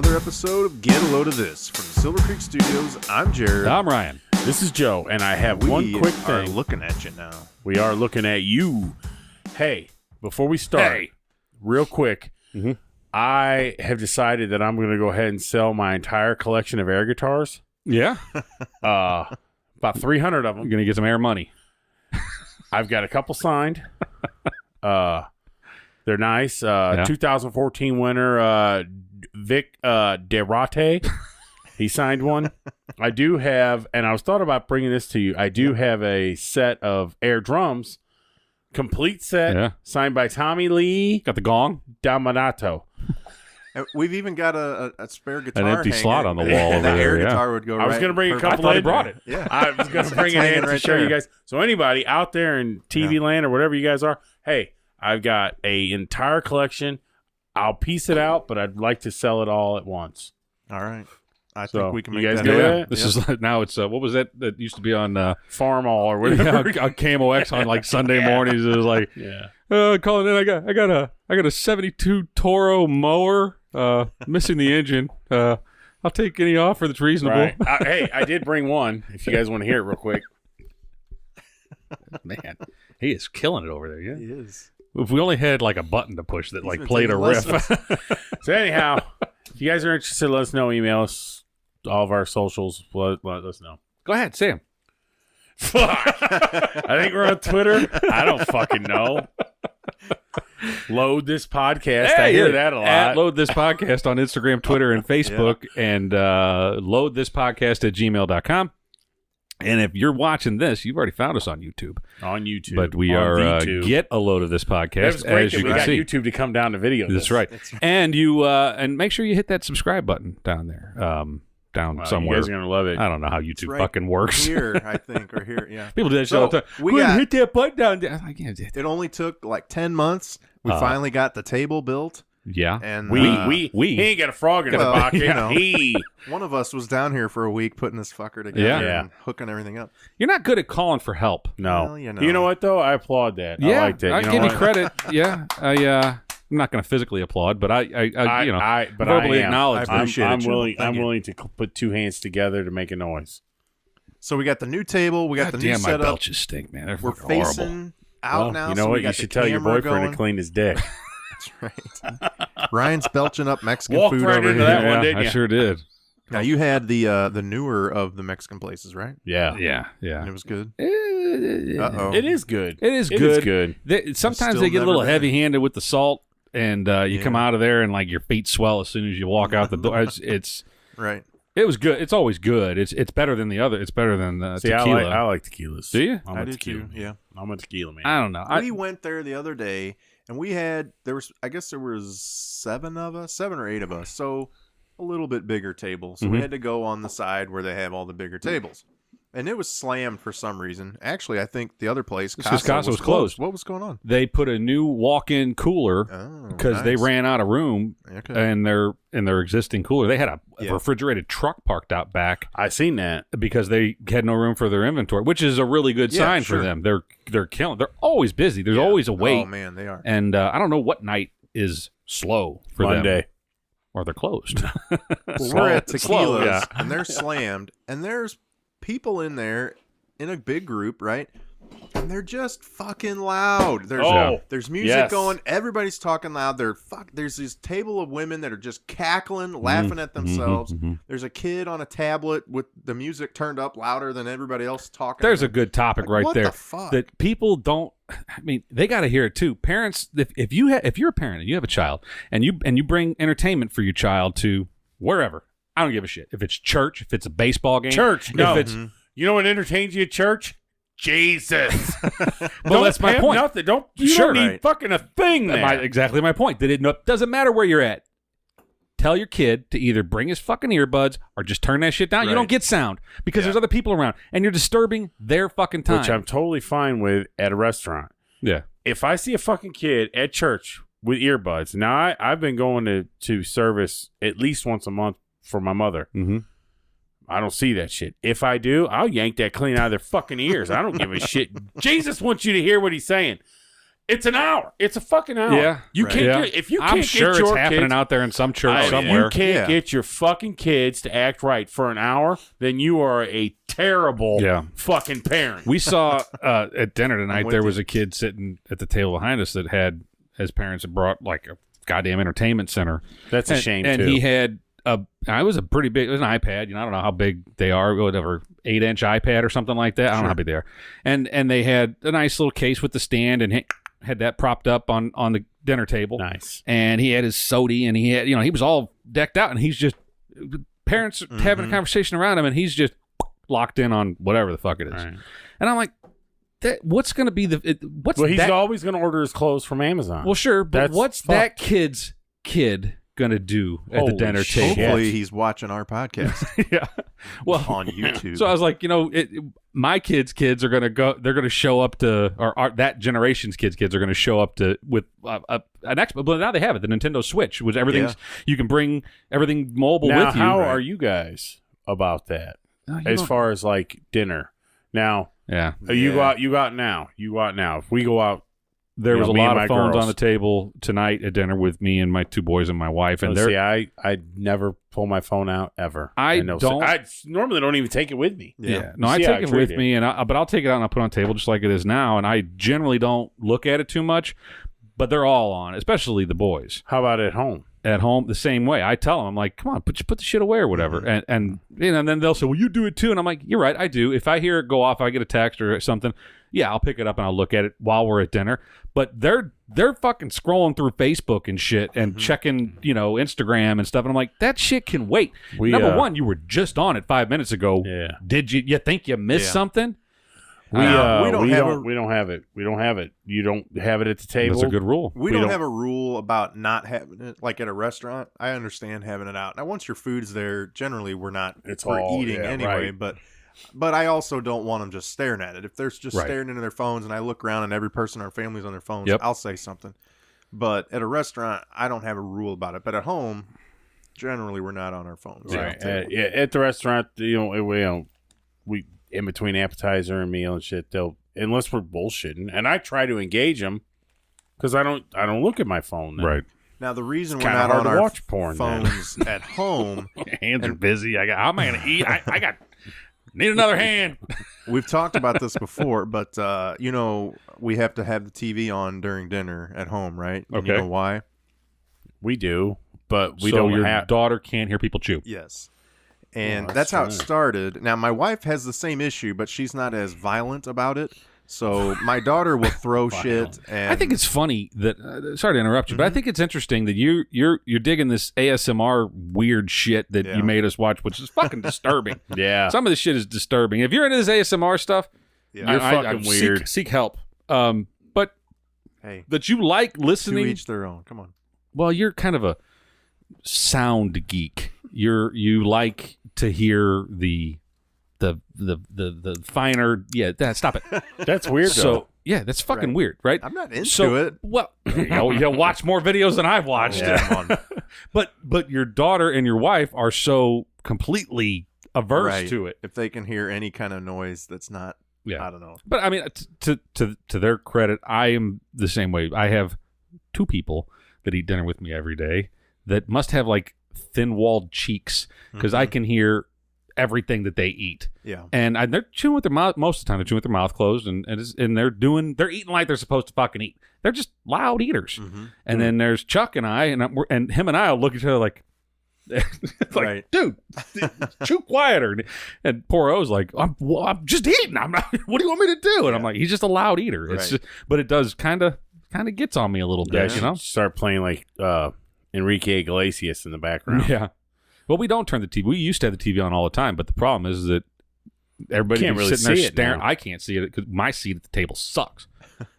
another episode of Get a Load of This from Silver Creek Studios. I'm Jarod. I'm Ryan. This is Joe, and I have one quick thing. We are looking at you now. We are looking at you. Hey, before we start, real quick, I have decided that I'm going to go ahead and sell my entire collection of air guitars. Yeah? About 300 of them. You're going to get some air money. I've got a couple signed. They're nice. 2014 winner Vic Derate. He signed one. I do have, and I was thought about bringing this to you. I do have a set of air drums, complete set, signed by Tommy Lee. Got the gong? Damanato. We've even got a spare guitar. An empty slot on the wall over the there. air guitar would go right. I was going to bring a couple. I thought he brought it. Yeah. I was going to bring it in to show you guys. So anybody out there in TV land or whatever you guys are, hey, I've got a entire collection. I'll piece it out, but I'd like to sell it all at once. All right. I think we can make you guys that do happen. that? This is now it's what was that used to be on Farm All or whatever. on KMOX on like Sunday mornings. It was like calling in, I got a 72 Toro mower, missing the engine. I'll take any offer that's reasonable. Right. Hey, I did bring one if you guys want to hear it real quick. Man, he is killing it over there. Yeah, He is. if we only had like a button to push that like played a riff. So anyhow, if you guys are interested, let us know. Email us, all of our socials. Let us know. Go ahead, say them. Fuck. I think we're on Twitter. I don't fucking know. Load this podcast. I hear that a lot. At load this podcast on Instagram, Twitter, and Facebook, and load this podcast at gmail.com. And if you're watching this, you've already found us on YouTube. On YouTube. But we are get a load of this podcast. It's great as that you we can got see. YouTube to come down to video. That's right. And you and make sure you hit that subscribe button down there. Down somewhere. You guys are going to love it. I don't know how YouTube fucking works. Here, I think, or here, yeah. People do that shit all the time. Hit that button down there. Like, it only took like 10 months. We finally got the table built. Yeah. And we he ain't got a frog in his pocket. You know, he. One of us was down here for a week putting this fucker together and hooking everything up. You're not good at calling for help. No. Well, you know what, though? I applaud that. Yeah, I liked it. I give you credit. Yeah. I'm not going to physically applaud, but I verbally acknowledge. I appreciate it. I'm willing to put two hands together to make a noise. So we got the new table. We got the new my setup. belches stink, man. They're We're horrible. facing out now. You know so what? You should tell your boyfriend to clean his dick. That's right. Ryan's belching up Mexican Walked food right over into here. that one, didn't I you? sure did. Now you had the newer of the Mexican places, right? Yeah. And it was good. Uh-oh. It is good. It is good. Sometimes Still they get a little never heavy-handed with the salt, and you come out of there and like your feet swell as soon as you walk out the door. It's right. It was good. It's always good. It's better than the other. It's better than tequila. I like tequilas. Do you? I do too. Yeah. I'm a tequila man. I don't know. We went there the other day, and we had there was 7 or 8 of us, so a little bit bigger table. So we had to go on the side where they have all the bigger tables. And it was slammed for some reason. Actually, I think the other place, Casa was closed. What was going on? They put a new walk-in cooler because they ran out of room in their existing cooler. They had a refrigerated truck parked out back. I seen that because they had no room for their inventory, which is a really good sign for them. They're killing. They're always busy. There's always a wait. Oh man, they are. And I don't know what night is slow for Monday. them. Or they're closed. Well, we're at Tequila's, and they're slammed, and there's people in there in a big group, right? And they're just fucking loud. There's music going. Everybody's talking loud. There's this table of women that are just cackling, laughing at themselves. There's a kid on a tablet with the music turned up louder than everybody else talking. There's a good topic right what there. The fuck? That people don't. I mean, they got to hear it too. Parents, if you're a parent and you have a child and you bring entertainment for your child to wherever, I don't give a shit. If it's church, if it's a baseball game, no. If it's you know what entertains you at church? Jesus. Well, that's my point. Nothing. You don't need fucking a thing there. Exactly my point. That it doesn't matter where you're at. Tell your kid to either bring his fucking earbuds or just turn that shit down. You don't get sound because there's other people around and you're disturbing their fucking time. Which I'm totally fine with at a restaurant. Yeah. If I see a fucking kid at church with earbuds, now I've been going to service at least once a month for my mother. I don't see that shit. If I do, I'll yank that clean out of their fucking ears. I don't give a shit. Jesus wants you to hear what he's saying. It's an hour. It's a fucking hour. Yeah. You can't get, if you can't I'm sure get your it's happening kids, out there in some church somewhere. You can't get your fucking kids to act right for an hour, then you are a terrible fucking parent. We saw at dinner tonight, there was a kid sitting at the table behind us that had, his parents had brought like a goddamn entertainment center. That's a shame, and too. And he had it was a pretty big, it was an iPad. I don't know how big they are, whatever, 8-inch iPad or something like that. I don't know how big they are. And they had a nice little case with the stand and had that propped up on the dinner table. Nice. And he had his soda and he had, he was all decked out and he's just, parents having a conversation around him and he's just locked in on whatever the fuck it is. Right. And I'm like, what's going to be he's always going to order his clothes from Amazon. Well, sure, but what's that kid's kid going to do at the dinner table? Hopefully he's watching our podcast. Yeah. Well, on YouTube. So I was like, my kids are going to go, they're going to show up to, or that generation's kids are going to show up to with an Xbox. But now they have it, the Nintendo Switch, which everything's, you can bring everything mobile with you. How are you guys about that? As far as like dinner. Now, you go out now. If we go out, there was a lot of phones on the table tonight at dinner with me and my two boys and my wife. And I never pull my phone out ever. I normally don't even take it with me. Yeah. No, I take it with me, but I'll take it out and I'll put it on the table just like it is now. And I generally don't look at it too much, but they're all on, especially the boys. How about at home? At home, the same way. I tell them, I'm like, come on, put the shit away or whatever. Mm-hmm. And then they'll say, well, you do it too. And I'm like, you're right, I do. If I hear it go off, I get a text or something, I'll pick it up and I'll look at it while we're at dinner. But they're fucking scrolling through Facebook and shit and checking, Instagram and stuff. And I'm like, that shit can wait. Number one, you were just on it 5 minutes ago. Yeah. Did you think you missed something? We don't have it. We don't have it. You don't have it at the table. That's a good rule. We don't have a rule about not having it. Like at a restaurant, I understand having it out. Now, once your food's there, generally we're eating anyway. Right. But I also don't want them just staring at it. If they're just staring into their phones, and I look around and every person in our family's on their phones, I'll say something. But at a restaurant, I don't have a rule about it. But at home, generally we're not on our phones. Right. At the restaurant, we in between appetizer and meal and shit, unless we're bullshitting, and I try to engage them because I don't look at my phone then. Right. Now the reason we're not on our phones at home, hands are busy. How am I going to eat? I need another hand. We've talked about this before, but we have to have the TV on during dinner at home, right? Okay. You know why? We do, but we so don't. Your daughter can't hear people chew. Yes. And that's how it started. Now, my wife has the same issue, but she's not as violent about it. So my daughter will throw shit. And I think it's funny that. Sorry to interrupt you, but I think it's interesting that you're digging this ASMR weird shit that you made us watch, which is fucking disturbing. Yeah, some of this shit is disturbing. If you're into this ASMR stuff, you're fucking weird. Seek help. But that you like listening. To each their own. Come on. Well, you're kind of a sound geek. You like to hear the finer. Stop it. That's weird. So that's fucking weird, right? I'm not into it. Well, you watch more videos than I've watched. Yeah, but your daughter and your wife are so completely averse to it. If they can hear any kind of noise that's not, I don't know. But I mean, to their credit, I am the same way. I have two people that eat dinner with me every day that must have like thin-walled cheeks because I can hear everything that they eat. Yeah. And they're chewing with their mouth most of the time. They're chewing with their mouth closed and they're eating like they're supposed to fucking eat. They're just loud eaters. Mm-hmm. And then there's Chuck and I and him and I will look at each other like dude, chew quieter. And poor O's like, I'm just eating. I'm not. What do you want me to do? And I'm like, he's just a loud eater. It's just, but it does kind of gets on me a little bit. Start playing like Enrique Iglesias in the background. Yeah. Well, we don't turn the TV. We used to have the TV on all the time, but the problem is that everybody can't really sitting there see staring. Now. I can't see it because my seat at the table sucks.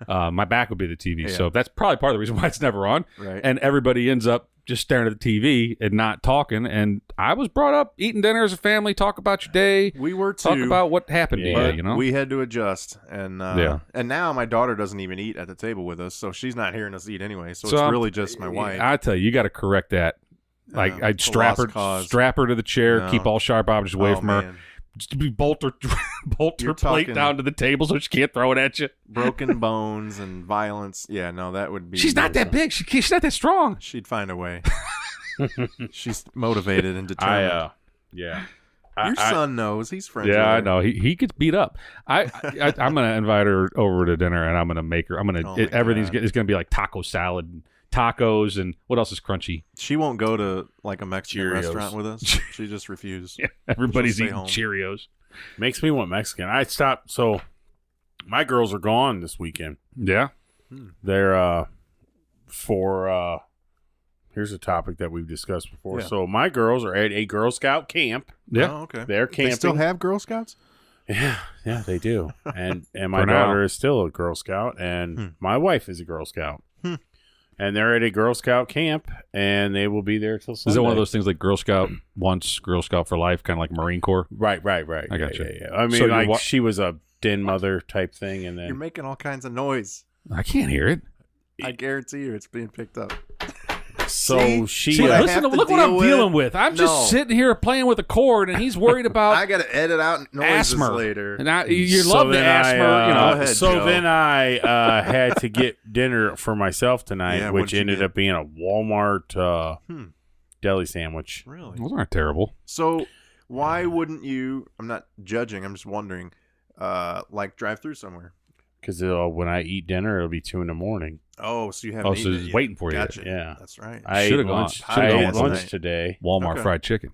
My back would be the TV, so that's probably part of the reason why it's never on. Right. And everybody ends up just staring at the TV and not talking. And I was brought up eating dinner as a family, talk about your day. We were too. Talk about what happened to you. You know, we had to adjust, and and now my daughter doesn't even eat at the table with us, so she's not hearing us eat anyway. So it's really just my wife. I tell you, you got to correct that. Like I'd strap her to the chair, keep all sharp objects away from her. Just bolt her You're plate talking- down to the table so she can't throw it at you. Broken bones and violence. Yeah, no, that would be. She's not that big. She's not that strong. She'd find a way. She's motivated and determined. Yeah. Your son knows. He's friends with Yeah, her. I know. He gets beat up. I'm gonna invite her over to dinner, and I'm gonna make her. Everything's it's gonna be like taco salad, and tacos, and what else is crunchy? She won't go to like a Mexican Cheerios. restaurant with us. She just refused. Yeah, everybody's She'll stay eating home. Cheerios. Makes me want Mexican. I stopped. So my girls are gone this weekend. Yeah. They're for here's a topic that we've discussed before. Yeah. So my girls are at a Girl Scout camp. Yeah. Oh, okay. They're camping. They still have Girl Scouts? Yeah, they do. And my For now. daughter is still a Girl Scout, and my wife is a Girl Scout. And they're at a Girl Scout camp, and they will be there till Sunday. Is it one of those things like Girl Scout once, Girl Scout for life, kind of like Marine Corps? Right. I got you. Yeah. I mean, So like she was a den mother type thing, and You're then making all kinds of noise. I can't hear it. I guarantee you it's being picked up. so she. See, what I listen, have to look what I'm deal with? dealing with. I'm just No. sitting here playing with a cord, and he's worried about I got to edit out noises asthma later. And you So love the then asthma, Go ahead, so Joe. then I had to get dinner for myself tonight, Yeah, which what'd you ended get? up being a Walmart deli sandwich. Really? Those aren't terrible. So why wouldn't you? I'm not judging. I'm just wondering. Like drive through somewhere. Because when I eat dinner, it'll be 2 a.m. Oh, so you haven't Oh, so eaten it he's yet. waiting for you. Gotcha. Yeah. That's right. I Should've ate gone- lunch. should've I gone ate last lunch night. today. Walmart Okay. fried chicken.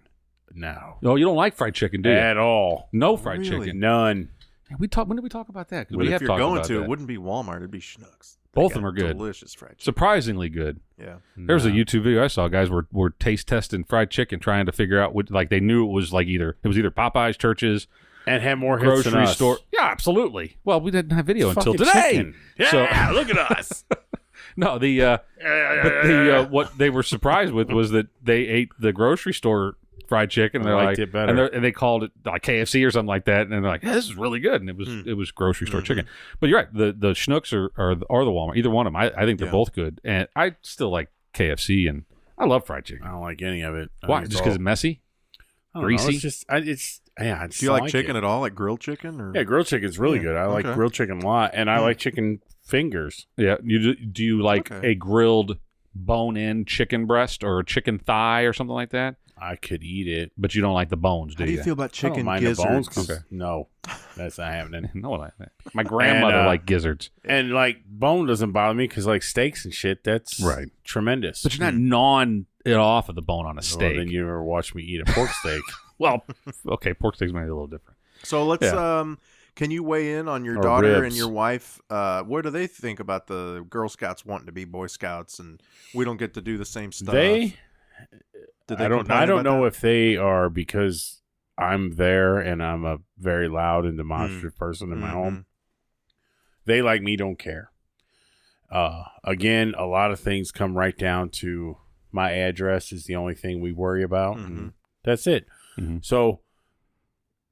No. Oh, you don't like fried chicken, do you? At all. No fried Really? chicken. None. When did we talk about that? 'Cause But we if have you're talked going about to, that. it wouldn't be Walmart. It'd be Schnucks. Both They of them got are good. Delicious fried chicken. Surprisingly good. Yeah. There's a No. YouTube video I saw. Guys were taste testing fried chicken, trying to figure out what. Like they knew it was like either Popeyes, Church's, And have more hits than grocery us. store. Yeah, absolutely. Well, we didn't have video until Fucking today. chicken. Yeah, So look at us. no, what they were surprised with was that they ate the grocery store fried chicken. And I they're liked like, it better. and they called it like KFC or something like that. And they're like, yeah, this is really good. And it was grocery store chicken. But you're right. The Schnucks or the Walmart, either one of them. I think they're both good. And I still like KFC, and I love fried chicken. I don't like any of it. Why? Just because it's messy? I don't know. Greasy? It's just, I just Do you like it. chicken at all? Like grilled chicken? Or? Yeah, grilled chicken's really Yeah, good. I like okay. grilled chicken a lot, and I like chicken fingers. Yeah. Do you like Okay. a grilled bone-in chicken breast or a chicken thigh or something like that? I could eat it. But you don't like the bones, do How do you? you feel about I don't chicken mind the bones. gizzards? 'Cause No, that's not happening. No, I like that. My grandmother And, liked gizzards. And like bone doesn't bother me because like steaks and shit, that's Right. tremendous. But you're not gnawing it off of the bone on a Well, steak. then you ever watch me eat a pork steak? Well, okay, pork steaks might be a little different. So let's can you weigh in on your Or daughter and ribs. your wife? What do they think about the Girl Scouts wanting to be Boy Scouts and we don't get to do the same stuff? Did they I don't complain about know that? if they are because I'm there and I'm a very loud and demonstrative person in my home. They like me don't care. Again, a lot of things come right down to my address is the only thing we worry about. And that's it. Mhm. So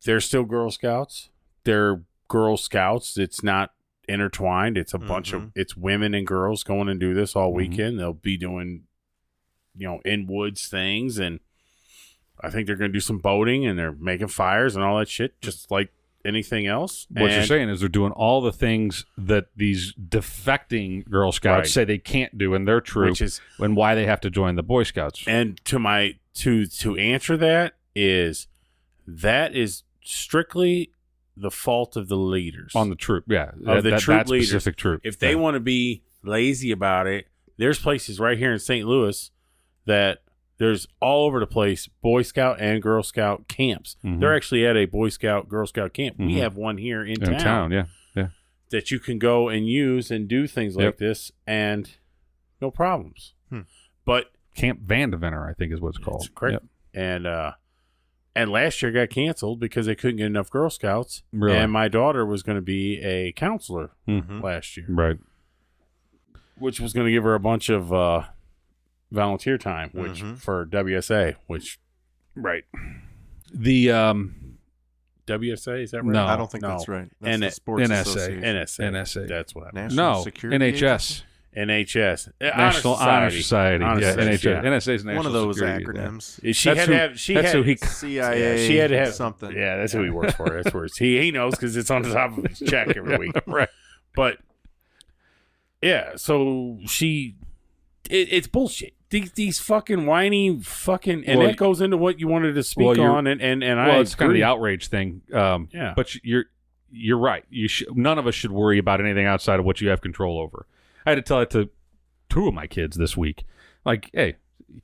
they're still Girl Scouts. They're Girl Scouts. It's not intertwined. It's a bunch of it's women and girls going and do this all weekend. They'll be doing in woods things, and I think they're going to do some boating, and they're making fires and all that shit, just like anything else. What you're saying is they're doing all the things that these defecting Girl Scouts Right. say they can't do in their troop, Which is- and why they have to join the Boy Scouts. And to answer that is strictly the fault of the leaders On the troop, yeah. of the troop that leaders. specific troop. If they want to be lazy about it, there's places right here in St. Louis that there's all over the place Boy Scout and Girl Scout camps. They're actually at a Boy Scout, Girl Scout camp. We have one here in town yeah. that you can go and use and do things like this and no problems. But Camp Vandeventer, I think is what it's called. it's correct. And last year got canceled because they couldn't get enough Girl Scouts. Really? And my daughter was going to be a counselor last year, Right. which was going to give her a bunch of volunteer time, which for WSA, which Right. The WSA, is that right? No. I don't think that's right. That's the Sports NSA. Association. NSA. NSA. That's what I meant. National no Security NHS. NHS. National Honor Society. Honor NHS. Society. NSA's National One of those Security, acronyms. She had to have CIA. She had to have something. Yeah, that's who he works for. That's where he knows because it's on the top of his check every week. Right. But yeah, so it's bullshit. These fucking whiny fucking, and that goes into what you wanted to speak on, and it's kind of the outrage thing. Yeah, but you're right. None of us should worry about anything outside of what you have control over. I had to tell it to 2 of my kids this week. Like, hey,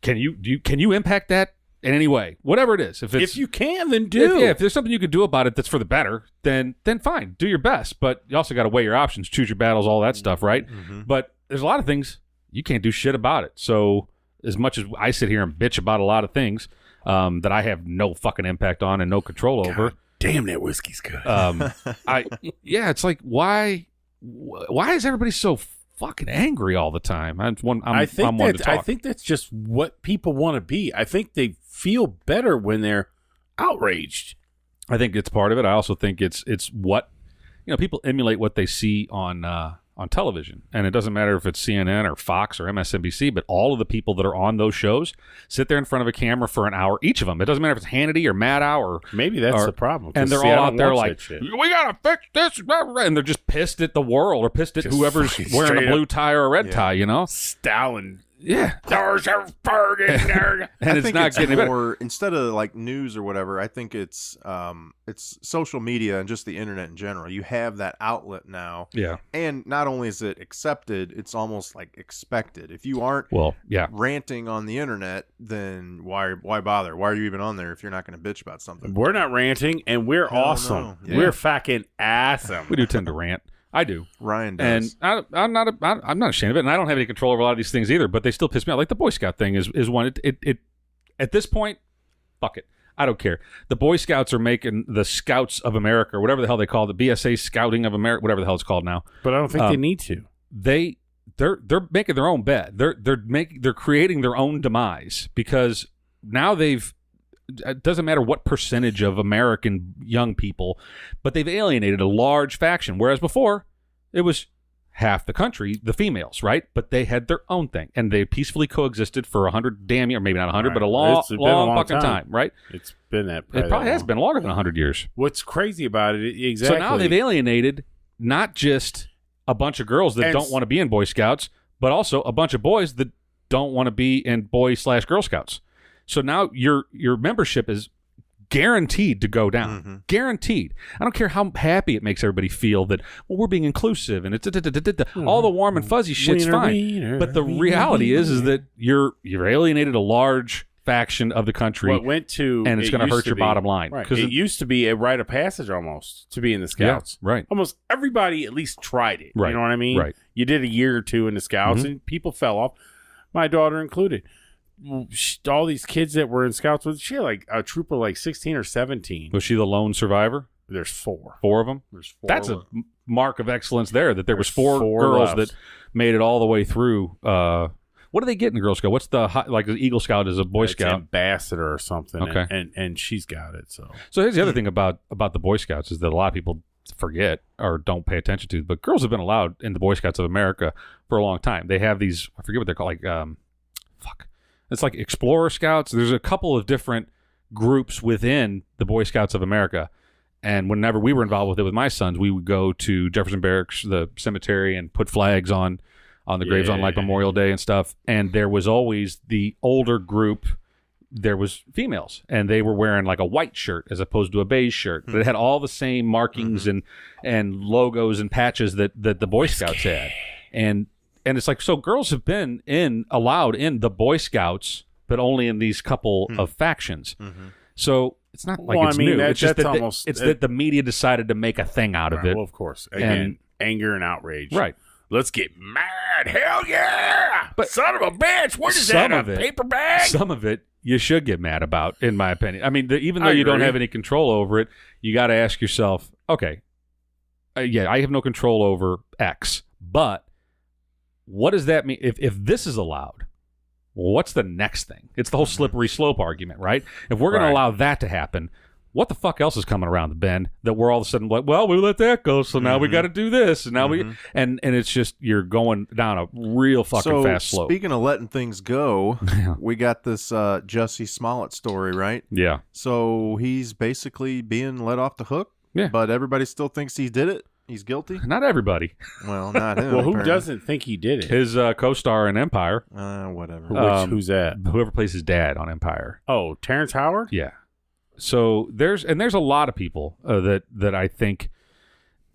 can you impact that in any way? Whatever it is. If you can, then do. If there's something you could do about it that's for the better, then fine. Do your best. But you also got to weigh your options, choose your battles, all that stuff, right? Mm-hmm. But there's a lot of things you can't do shit about it. So as much as I sit here and bitch about a lot of things that I have no fucking impact on and no control over. Damn, that whiskey's good. It's like, why is everybody so fucking angry all the time? I think that's just what people want to be. I think they feel better when they're outraged. I think it's part of it. I also think it's what people emulate what they see on television, and it doesn't matter if it's CNN or Fox or MSNBC, but all of the people that are on those shows sit there in front of a camera for an hour, each of them. It doesn't matter if it's Hannity or Maddow or maybe that's the problem, and they're all out there like, we gotta fix this, and they're just pissed at the world or pissed at whoever's wearing a blue tie or a red tie, Stalin. Yeah, there's a Fergie, and it's not getting more. Instead of like news or whatever, I think it's social media and just the internet in general. You have that outlet now, and not only is it accepted, it's almost like expected. If you aren't ranting on the internet, then why bother? Why are you even on there if you're not going to bitch about something? We're not ranting, and we're awesome. No. Yeah. We're fucking awesome. We do tend to rant. I do. Ryan does. And I'm not ashamed of it, and I don't have any control over a lot of these things either, but they still piss me off. Like the Boy Scout thing is one. It at this point, fuck it. I don't care. The Boy Scouts are making the Scouts of America, or whatever the hell they call it, the BSA Scouting of America, whatever the hell it's called now. But I don't think they need to. They're making their own bed. They're creating their own demise because now it doesn't matter what percentage of American young people, but they've alienated a large faction. Whereas before, it was half the country, the females, right? But they had their own thing, and they peacefully coexisted for 100 damn years, maybe not 100, but a long fucking time, right? It's been that. It probably has been longer than 100 years. What's crazy about it, exactly. So now they've alienated not just a bunch of girls that don't want to be in Boy Scouts, but also a bunch of boys that don't want to be in Boy/Girl Scouts. So now your membership is guaranteed to go down. Mm-hmm. Guaranteed. I don't care how happy it makes everybody feel that, well, we're being inclusive and it's all the warm and fuzzy shit's fine. But the reality is that you're alienated a large faction of the country. What went to, and it's going to hurt your bottom line. Because it used to be a rite of passage almost to be in the Scouts. Yeah, right. Almost everybody at least tried it. Right. You know what I mean? Right. You did a year or two in the Scouts and people fell off. My daughter included. All these kids that were in Scouts with, she had like a troop of like 16 or 17. Was she the lone survivor? There's 4. 4 of them? There's 4. That's a mark of excellence there, that there was 4 girls that made it all the way through. What do they get in Girl Scout? What's the the Eagle Scout is a Boy Scout? Ambassador or something. Okay. And she's got it. So here's the other thing about the Boy Scouts is that a lot of people forget or don't pay attention to, but girls have been allowed in the Boy Scouts of America for a long time. They have these, I forget what they're called, it's like Explorer Scouts. There's a couple of different groups within the Boy Scouts of America. And whenever we were involved with it with my sons, we would go to Jefferson Barracks, the cemetery, and put flags on the graves on like Memorial Day and stuff. And there was always the older group. There was females, and they were wearing like a white shirt as opposed to a beige shirt. But it had all the same markings and logos and patches that the Boy Scouts had. And it's like, so girls have been allowed in the Boy Scouts, but only in these couple of factions. Mm-hmm. So it's not like it's new. It's just that the media decided to make a thing out of it. Well, of course. Again, anger and outrage. Right. Let's get mad. Hell yeah. But son of a bitch. What is that, a paper bag? Some of it you should get mad about, in my opinion. I mean, even though you don't have any control over it, you got to ask yourself, okay, I have no control over X, but what does that mean? If this is allowed, what's the next thing? It's the whole slippery slope argument, right? If we're going to allow that to happen, what the fuck else is coming around the bend that we're all of a sudden like, well, we let that go, so now we got to do this, and now we and it's just you're going down a real fucking fast slope. Speaking of letting things go, we got this Jussie Smollett story, right? Yeah. So he's basically being let off the hook. Yeah. But everybody still thinks he did it. He's guilty. Not everybody. Well, not him. Well, who apparently. doesn't think he did it? His co-star in Empire. Whatever. Who's that? Whoever plays his dad on Empire. Oh, Terrence Howard? Yeah. So there's a lot of people that I think.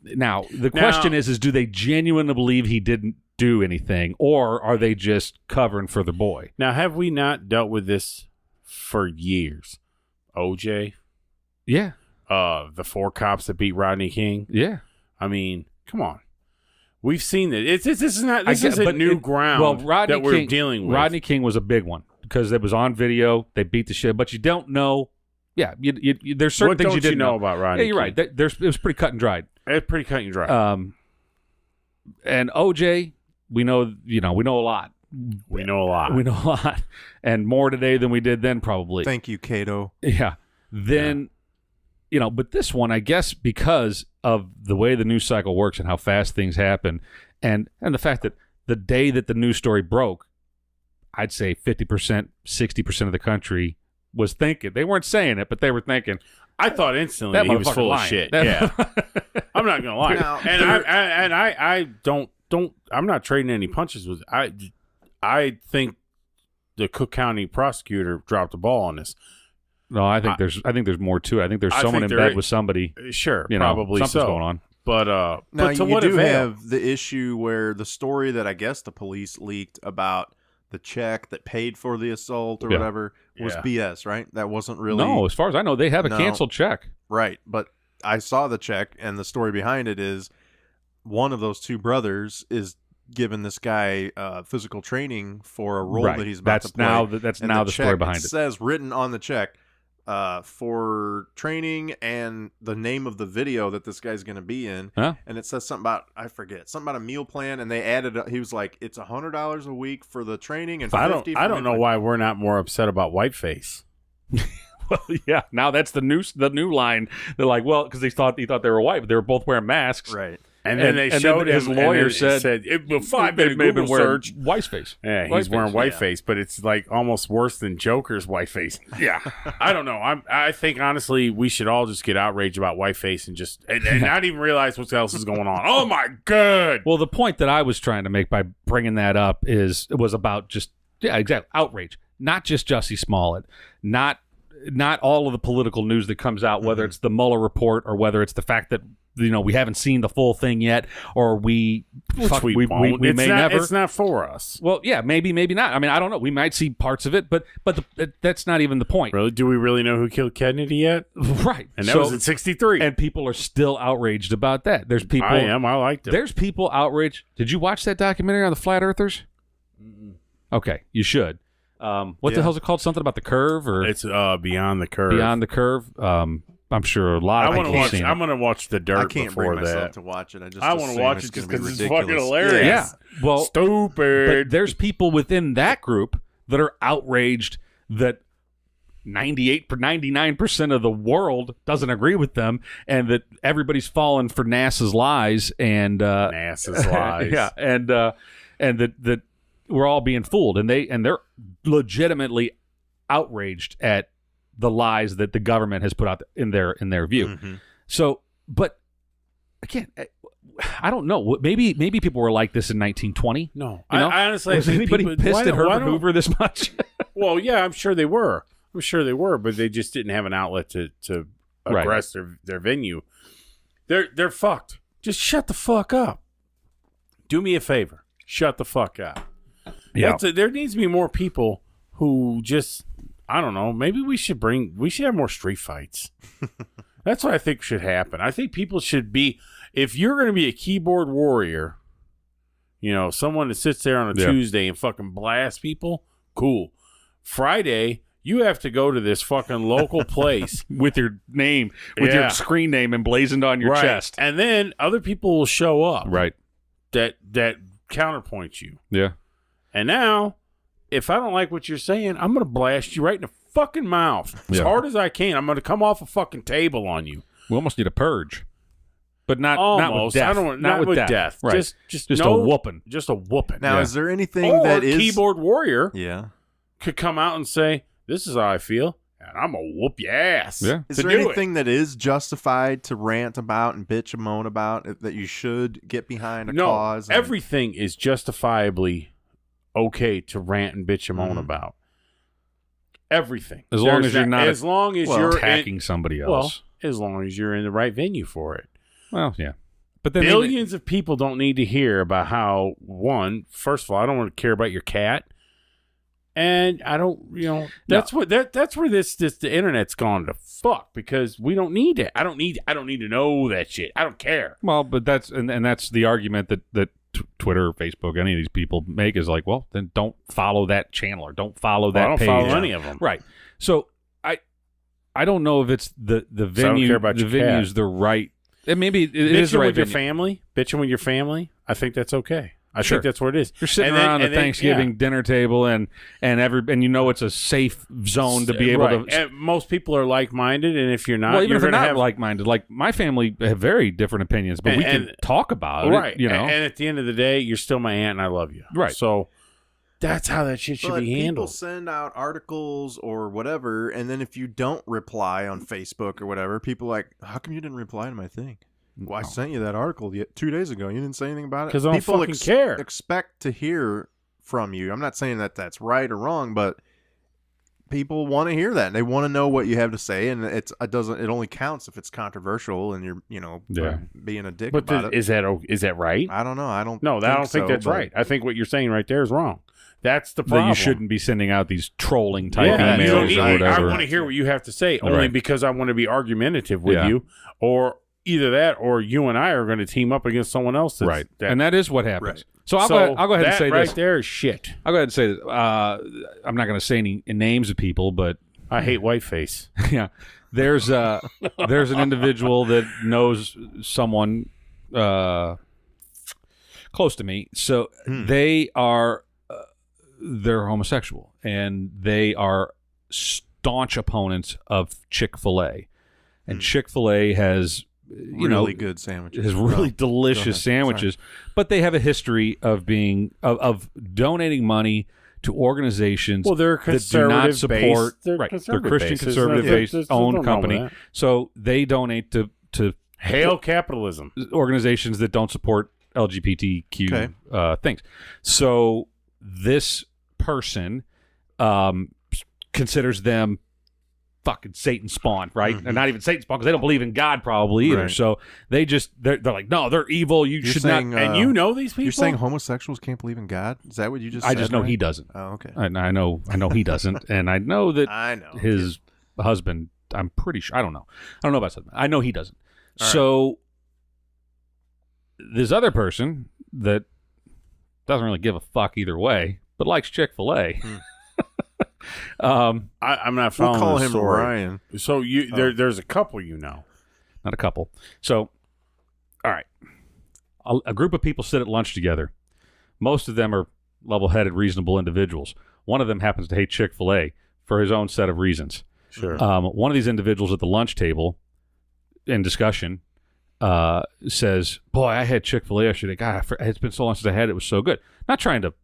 Now the question is do they genuinely believe he didn't do anything, or are they just covering for the boy? Now, have we not dealt with this for years? OJ? Yeah. The 4 cops that beat Rodney King? Yeah. I mean, come on. We've seen it. This isn't new ground that we're dealing with. Rodney King was a big one because it was on video. They beat the shit, but you don't know. Yeah, there's certain things you didn't know about Rodney. Yeah, you're right. It was pretty cut and dried. It's pretty cut and dry. And OJ, we know a lot. We know a lot, and more today than we did then, probably. Thank you, Cato. Yeah. Then, but this one, I guess, because of the way the news cycle works and how fast things happen, and the fact that the day that the news story broke, I'd say 50%, 60% of the country was thinking. They weren't saying it, but they were thinking. I thought instantly he was full of shit. Yeah. I'm not gonna lie. Now, I don't. I'm not trading any punches with. I think the Cook County prosecutor dropped the ball on this. No, I think there's more to it. I think there's someone in bed with somebody. Sure, probably something's going on. But now but to you what do avail? have the issue where the story that I guess the police leaked about the check that paid for the assault or whatever was BS, right? That wasn't really. No, as far as I know, they have a canceled check. Right, but I saw the check, and the story behind it is one of those 2 brothers is giving this guy physical training for a role that he's about to play. That's now the story behind it. It says written on the check for training and the name of the video that this guy's going to be in. Huh? And it says something about, I forget, something about a meal plan, and they added, he was like, it's $100 a week for the training and $50 I don't know why we're not more upset about whiteface. Well, yeah. Now that's the new line. They're like, well, because he thought they were white, but they were both wearing masks, right? And then they showed his lawyer said it will find they may have been wearing search whiteface. Yeah, he's wearing whiteface, but it's like almost worse than Joker's whiteface. Yeah, I don't know. I think honestly we should all just get outraged about whiteface and just and not even realize what else is going on. Oh my god! Well, the point that I was trying to make by bringing that up was about just exactly outrage, not just Jussie Smollett, not all of the political news that comes out, whether it's the Mueller report or whether it's the fact that we haven't seen the full thing yet, or we may never. It's not for us. Well, yeah, maybe not. I mean, I don't know. We might see parts of it, but that's not even the point. Really? Do we really know who killed Kennedy yet? Right. And that was in 1963. And people are still outraged about that. There's people. I am. I liked it. There's people outraged. Did you watch that documentary on the Flat Earthers? Okay, you should. What the hell is it called? Something about the curve, or it's Beyond the Curve. Beyond the Curve. I'm sure a lot of people have seen it. I'm going to watch The Dirt. I can't before bring myself that. to watch it. I want to watch it just because it's fucking hilarious. Yeah. Well, stupid. But there's people within that group that are outraged that 99% of the world doesn't agree with them, and that everybody's fallen for NASA's lies and NASA's lies. Yeah, and that we're all being fooled, and they're legitimately outraged at the lies that the government has put out in their view. Mm-hmm. So, but again, I don't know. Maybe people were like this in 1920. No, I honestly, was anybody pissed at Herbert Hoover this much? Well, yeah, I'm sure they were. But they just didn't have an outlet to aggress their venue. They're fucked. Just shut the fuck up. Do me a favor. Shut the fuck up. Yeah. There needs to be more people who just, I don't know, maybe we should have more street fights. That's what I think should happen. I think people should be, if you're going to be a keyboard warrior, someone that sits there on a Tuesday and fucking blasts people, cool. Friday, you have to go to this fucking local place with your name, with your screen name emblazoned on your chest. And then other people will show up. Right. That counterpoint you. Yeah. And now, if I don't like what you're saying, I'm going to blast you right in the fucking mouth as hard as I can. I'm going to come off a fucking table on you. We almost need a purge. But not with Almost. death. Not with death. Right. Just a whooping. Just a whooping. Now, is there anything that is... keyboard warrior yeah. could come out and say, this is how I feel, and I'm going to whoop your ass. Yeah. Is there anything that is justified to rant about and bitch and moan about that you should get behind a cause? No, everything is justifiably okay to rant and bitch and moan about. Everything. As long as you're not you're attacking somebody else. Well, as long as you're in the right venue for it. Well, yeah. But then billions of people don't need to hear about how, first of all, I don't want to care about your cat. And I don't, that's where the internet's gone to fuck, because we don't need it. I don't need to know that shit. I don't care. Well, but that's the argument that Twitter, Facebook, any of these people make is like, well, then don't follow that channel or don't follow that page. I don't follow any of them. Right. So I don't know if it's the venue. Care about the venue's the right. Maybe it is the right with your family. Bitching with your family. I think that's okay. I Sure. think that's what it is. You're sitting around a Thanksgiving dinner table, and it's a safe zone to be able to. And most people are like-minded, and if you're not, well, even if you're they're not have like-minded, like my family have very different opinions, but we can talk about it. You know, and at the end of the day, you're still my aunt, and I love you. Right. So that's how that shit should be handled. People send out articles or whatever, and then if you don't reply on Facebook or whatever, people are like, how come you didn't reply to my thing? Well, I sent you that article 2 days ago. You didn't say anything about it. Because I don't fucking care. Expect to hear from you. I'm not saying that that's right or wrong, but people want to hear that. And they want to know what you have to say, and it only counts if it's controversial and you're being a dick about it. Is that right? I don't know. I don't think that's right. I think what you're saying right there is wrong. That's the problem. That you shouldn't be sending out these trolling type emails or whatever. I want to hear what you have to say, only because I want to be argumentative with you, or either that or you and I are going to team up against someone else. And that is what happens. Right. So I'll go ahead and say right this. There is shit. I'll go ahead and say this. I'm not going to say any names of people, but I hate whiteface. Yeah. There's an individual that knows someone close to me. So they're homosexual, and they are staunch opponents of Chick-fil-A. And Chick-fil-A has really good sandwiches. Has really delicious sandwiches. Sorry. But they have a history of being of donating money to organizations that do not support they're Christian conservative based owned company. So they donate to hail capitalism organizations that don't support LGBTQ things. So this person considers them fucking Satan spawn, right? And not even Satan spawn, because they don't believe in God probably either. Right. So they're like, no, they're evil. You're should saying, not. And you know these people. You're saying homosexuals can't believe in God? Is that what you just said? I just know he doesn't. Oh, okay. I know he doesn't, and I know that his husband. I'm pretty sure. I don't know about his husband. I know he doesn't. All so right. This other person that doesn't really give a fuck either way, but likes Chick-fil-A. I'm not following. We'll call him story. Ryan. So there's a couple, not a couple. So, all right, a group of people sit at lunch together. Most of them are level-headed, reasonable individuals. One of them happens to hate Chick-fil-A for his own set of reasons. Sure. One of these individuals at the lunch table, in discussion, says, "Boy, I had Chick-fil-A yesterday. God, it's been so long since I had it. It was so good." Not trying to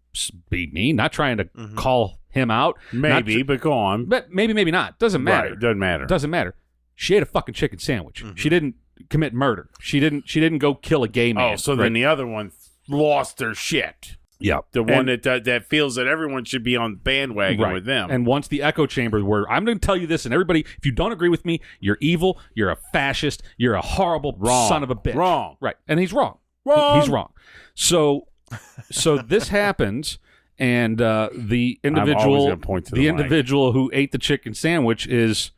be mean, not trying to call him out. Maybe, but go on. But maybe not. Doesn't matter. Right, doesn't matter. Doesn't matter. She ate a fucking chicken sandwich. She didn't commit murder. She didn't go kill a gay man. Oh, so then the other one lost their shit. Yeah. The one that feels that everyone should be on bandwagon with them. And once the echo chamber where I'm going to tell you this, and everybody, if you don't agree with me, you're evil, you're a fascist, you're a horrible son of a bitch. Wrong. Right. And he's wrong. He's wrong. So this happens, and the individual who ate the chicken sandwich is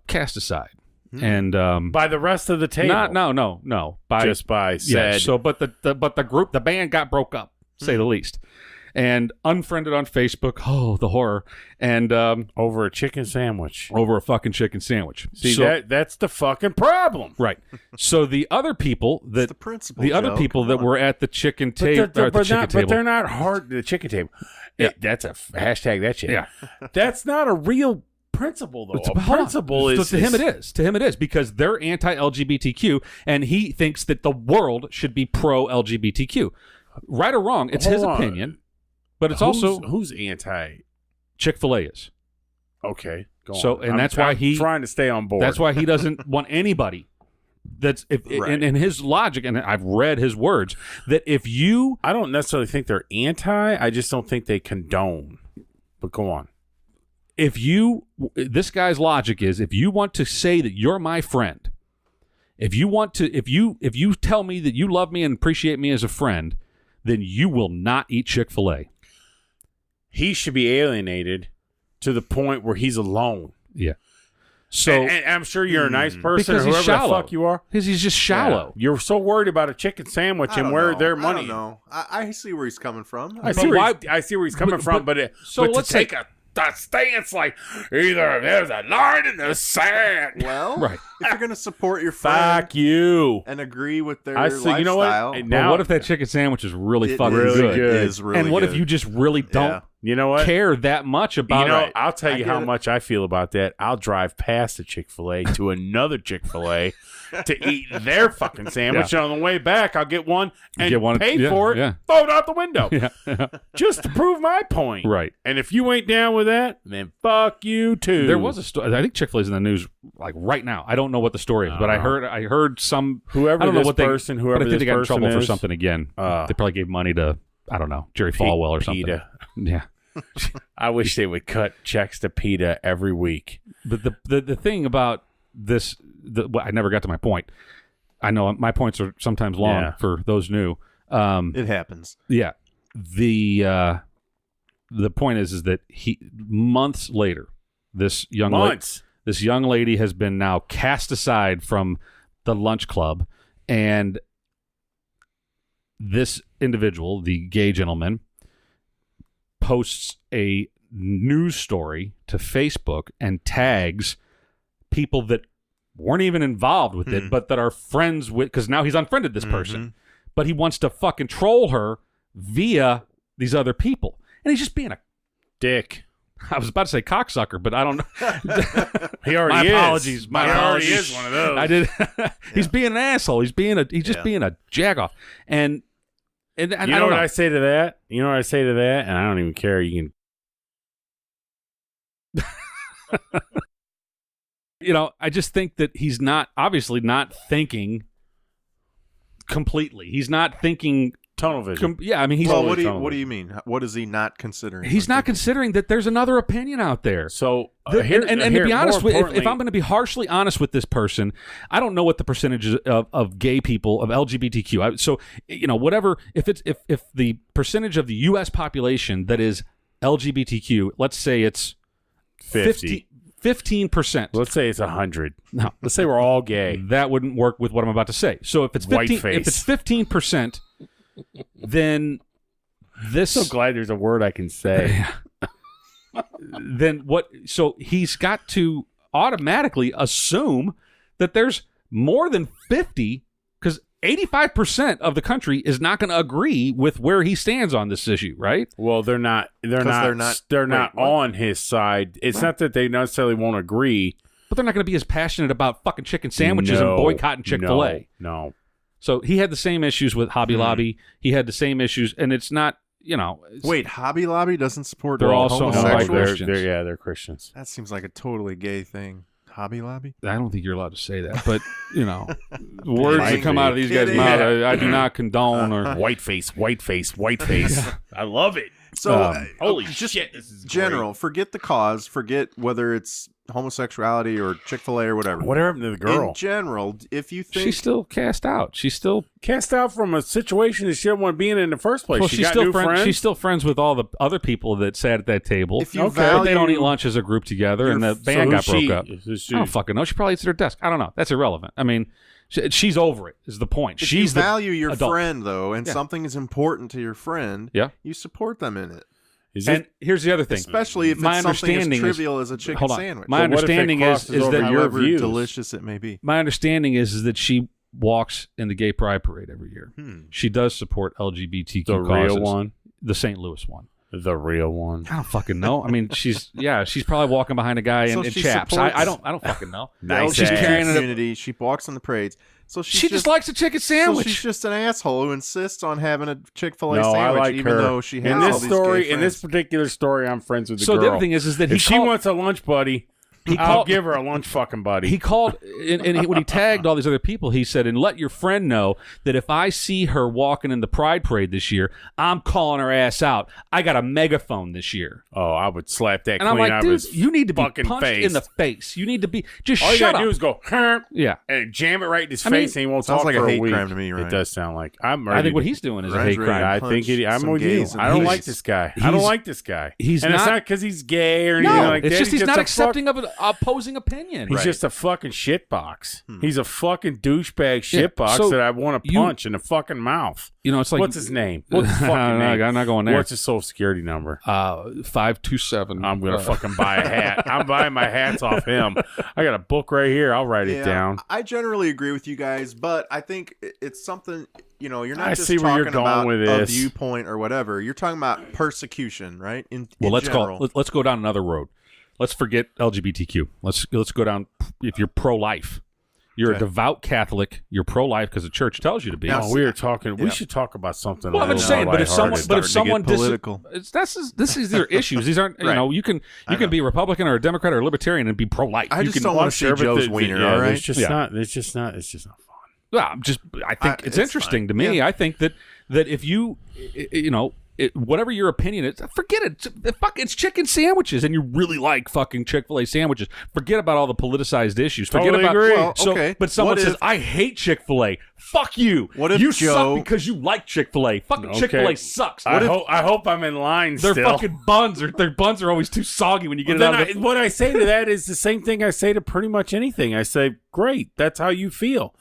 cast aside. And by the rest of the table. No. Just by said. Yeah, so but the band got broke up, say the least. And unfriended on Facebook. Oh, the horror. And over a chicken sandwich. Over a fucking chicken sandwich. See, that's the fucking problem. Right. So the other people that other people that were at the chicken table, but they're not hard. The chicken table. Yeah. That's a hashtag. That shit. Yeah. That's not a real principle, though. It's a principle is... To him it is. To him it is, because they're anti-LGBTQ, and he thinks that the world should be pro-LGBTQ. Right or wrong, it's his opinion, but it's also... Who's anti? Chick-fil-A is. Okay, go on. So, and that's why he's trying to stay on board. That's why he doesn't want anybody... That's in his logic, and I've read his words, that if you... I don't necessarily think they're anti, I just don't think they condone. But go on. This guy's logic is, if you want to say that you're my friend, if you tell me that you love me and appreciate me as a friend, then you will not eat Chick-fil-A. He should be alienated to the point where he's alone. Yeah. So and I'm sure you're a nice person, because or whoever shallow. the fuck you are. Because he's just shallow. Yeah. You're so worried about a chicken sandwich and where their money. I don't know. I see where he's coming from. I see where he's coming from, but to take a stance like either there's a line in the sand. Well, right. If you're going to support your friend, fuck you, and agree with their lifestyle. You know what? Now, what if that chicken sandwich is really fucking good? It is really and what good. if you just really don't? You know what? Care that much about I'll tell you how much I feel about that. I'll drive past a Chick-fil-A to another Chick-fil-A to eat their fucking sandwich. And on the way back, I'll get one and pay for it, throw it out the window. Just to prove my point. Right. And if you ain't down with that, then fuck you too. There was a story. I think Chick-fil-A's in the news like right now. I don't know what the story is, but I heard some... Whoever this person is. But I think they got in trouble for something again. They probably gave money to, I don't know, Jerry Falwell or something. PETA. Yeah. I wish they would cut checks to PETA every week. But the thing about this, I never got to my point. I know my points are sometimes long for those new. It happens. Yeah. The point is that months later, this young lady has been now cast aside from the lunch club, and this individual, the gay gentleman, posts a news story to Facebook and tags people that weren't even involved with it, but that are friends with, because now he's unfriended this person, but he wants to fucking troll her via these other people. And he's just being a dick. I was about to say cocksucker, but I don't know. He already is. Apologies. He already is one of those. I did. He's being an asshole. He's being a jagoff. And you know what I say to that? You know what I say to that? And I don't even care. You can... I just think that he's obviously not thinking completely. He's not thinking... Tunnel vision. I mean, he's... Well, what do you mean? What is he not considering? He's not considering that there's another opinion out there. So, to be honest, if I'm going to be harshly honest with this person, I don't know what the percentage of gay people, of LGBTQ. Whatever, if the percentage of the U.S. population that is LGBTQ, let's say it's 15%. Let's say it's 100. No, let's say we're all gay. That wouldn't work with what I'm about to say. So if it's 15%, then this... I'm so glad there's a word I can say. Then what? So he's got to automatically assume that there's more than 50, because 85% of the country is not going to agree with where he stands on this issue, right? Well, they're not on his side. It's not that they necessarily won't agree, but they're not going to be as passionate about fucking chicken sandwiches and boycotting Chick-fil-A. No. So he had the same issues with Hobby Lobby. He had the same issues, and it's not, Wait, Hobby Lobby doesn't support they're also homosexuals? They're Christians. That seems like a totally gay thing. Hobby Lobby? I don't think you're allowed to say that, but, the words that come out of these guys' mouths, I do not condone or... Whiteface. I love it. So, holy shit, this is general. Great. Forget the cause. Forget whether it's homosexuality or Chick-fil-A or whatever. Whatever happened to the girl? In general, if you think... She's still cast out. She's still... Cast out from a situation that she didn't want to be in the first place. Well, she got new friends. She's still friends with all the other people that sat at that table. If you but they don't eat lunch as a group together, and the band got broke up. I don't fucking know. She probably eats at her desk. I don't know. That's irrelevant. I mean... She's over it, is the point. If you value your friend, though, and something is important to your friend, you support them in it. Here's the other thing. Especially if it's something as trivial as a chicken sandwich. My understanding is that however delicious it may be. My understanding is that she walks in the gay pride parade every year. She does support LGBTQ causes. The real one? The St. Louis one. The real one. I don't fucking know. I mean, she's probably walking behind a guy in chaps. I don't fucking know. Nice. She's carrying a community. She walks on the parades. So she just likes a chicken sandwich. So she's just an asshole who insists on having a Chick-fil-A sandwich, I like even her. though she has in all this these story. gay In this particular story, I'm friends with the girl. girl. So the other thing is that if she wants a lunch buddy, I'll give her a lunch fucking buddy. He called, and when he tagged all these other people, he said, and let your friend know that if I see her walking in the Pride Parade this year, I'm calling her ass out. I got a megaphone this year. Oh, I would slap that and clean I'm like, out dude, of his you need to be fucking punched face. in the face. You need to be, just all shut up. All you gotta do is go, yeah, and jam it right in his face, and he won't talk like for a hate week. crime to me, right? It does sound like. I think what he's doing is a hate crime. I think I'm with you. I don't like this guy. I don't like this guy. He's and not, it's not because he's gay or anything like that. It's just he's not accepting of an opposing opinion. He's just a fucking shitbox. He's a fucking douchebag shitbox that I want to punch in the fucking mouth. You know, it's like, what's his name? What's his fucking name? I'm not going there. What's his social security number? 527. I'm gonna fucking buy a hat. I'm buying my hats off him. I got a book right here. I'll write it down. I generally agree with you guys, but I think it's something. You're not just see where you're talking going about with a this. viewpoint or whatever. You're talking about persecution, right? Let's go down another road. Let's forget LGBTQ. Let's go down. If you're pro-life, you're a devout Catholic. You're pro-life because the church tells you to be. We were talking. We should talk about something. Well, I'm just saying. But if someone political, this is their issues. These aren't. Right. You can be a Republican or a Democrat or a Libertarian and be pro-life. I just don't want to see Joe's wiener. All right, it's just not fun. Well, I think it's interesting to me. Yeah. I think that if you whatever your opinion is, forget it. It's chicken sandwiches, and you really like fucking Chick-fil-A sandwiches. Forget about all the politicized issues. Forget totally about. Agree. Well, okay. But someone says, "I hate Chick-fil-A." Fuck you. What if you Joe suck because you like Chick-fil-A? Fucking Chick-fil-A sucks. I hope I'm in line. Their still. fucking buns are always too soggy when you get it out of what I say to that is the same thing I say to pretty much anything. I say, "Great, that's how you feel."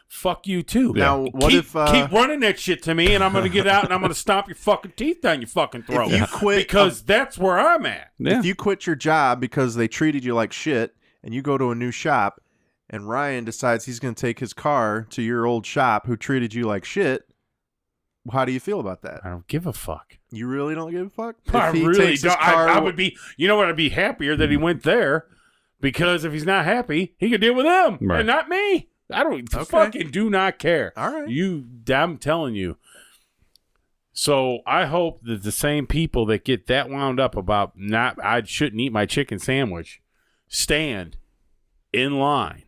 Fuck you too. Now, what keep if running that shit to me, and I'm going to get out and I'm going to stomp your fucking teeth down your fucking throat? If you quit, because that's where I'm at. If you quit your job because they treated you like shit, and you go to a new shop, and Ryan decides he's going to take his car to your old shop who treated you like shit, how do you feel about that? I don't give a fuck. You really don't give a fuck? I really don't. I would be. You know what? I'd be happier that he went there, because if he's not happy, he could deal with them and not me. I don't fucking do not care. All right. I'm telling you. So I hope that the same people that get that wound up about I shouldn't eat my chicken sandwich stand in line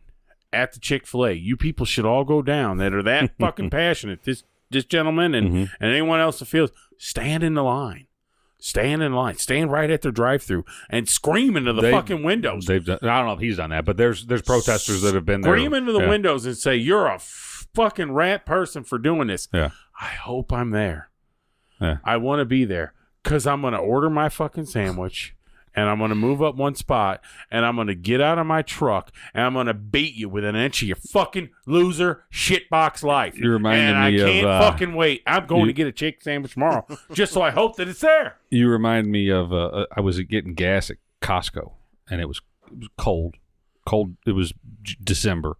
at the Chick-fil-A. You people should all go down that are that fucking passionate. This gentleman and anyone else that feels, stand in the line. Stand in line. Stand right at their drive-thru and scream into the fucking windows. I don't know if he's done that, but there's protesters that have been there. Scream into the windows and say, "You're a fucking rat person for doing this." Yeah. I hope I'm there. Yeah. I want to be there because I'm going to order my fucking sandwich, and I'm going to move up one spot, and I'm going to get out of my truck, and I'm going to beat you with an inch of your fucking loser shitbox life. You reminded me of... I can't fucking wait. I'm going to get a chicken sandwich tomorrow just so I hope that it's there. You remind me of... I was getting gas at Costco, and it was cold. It was December,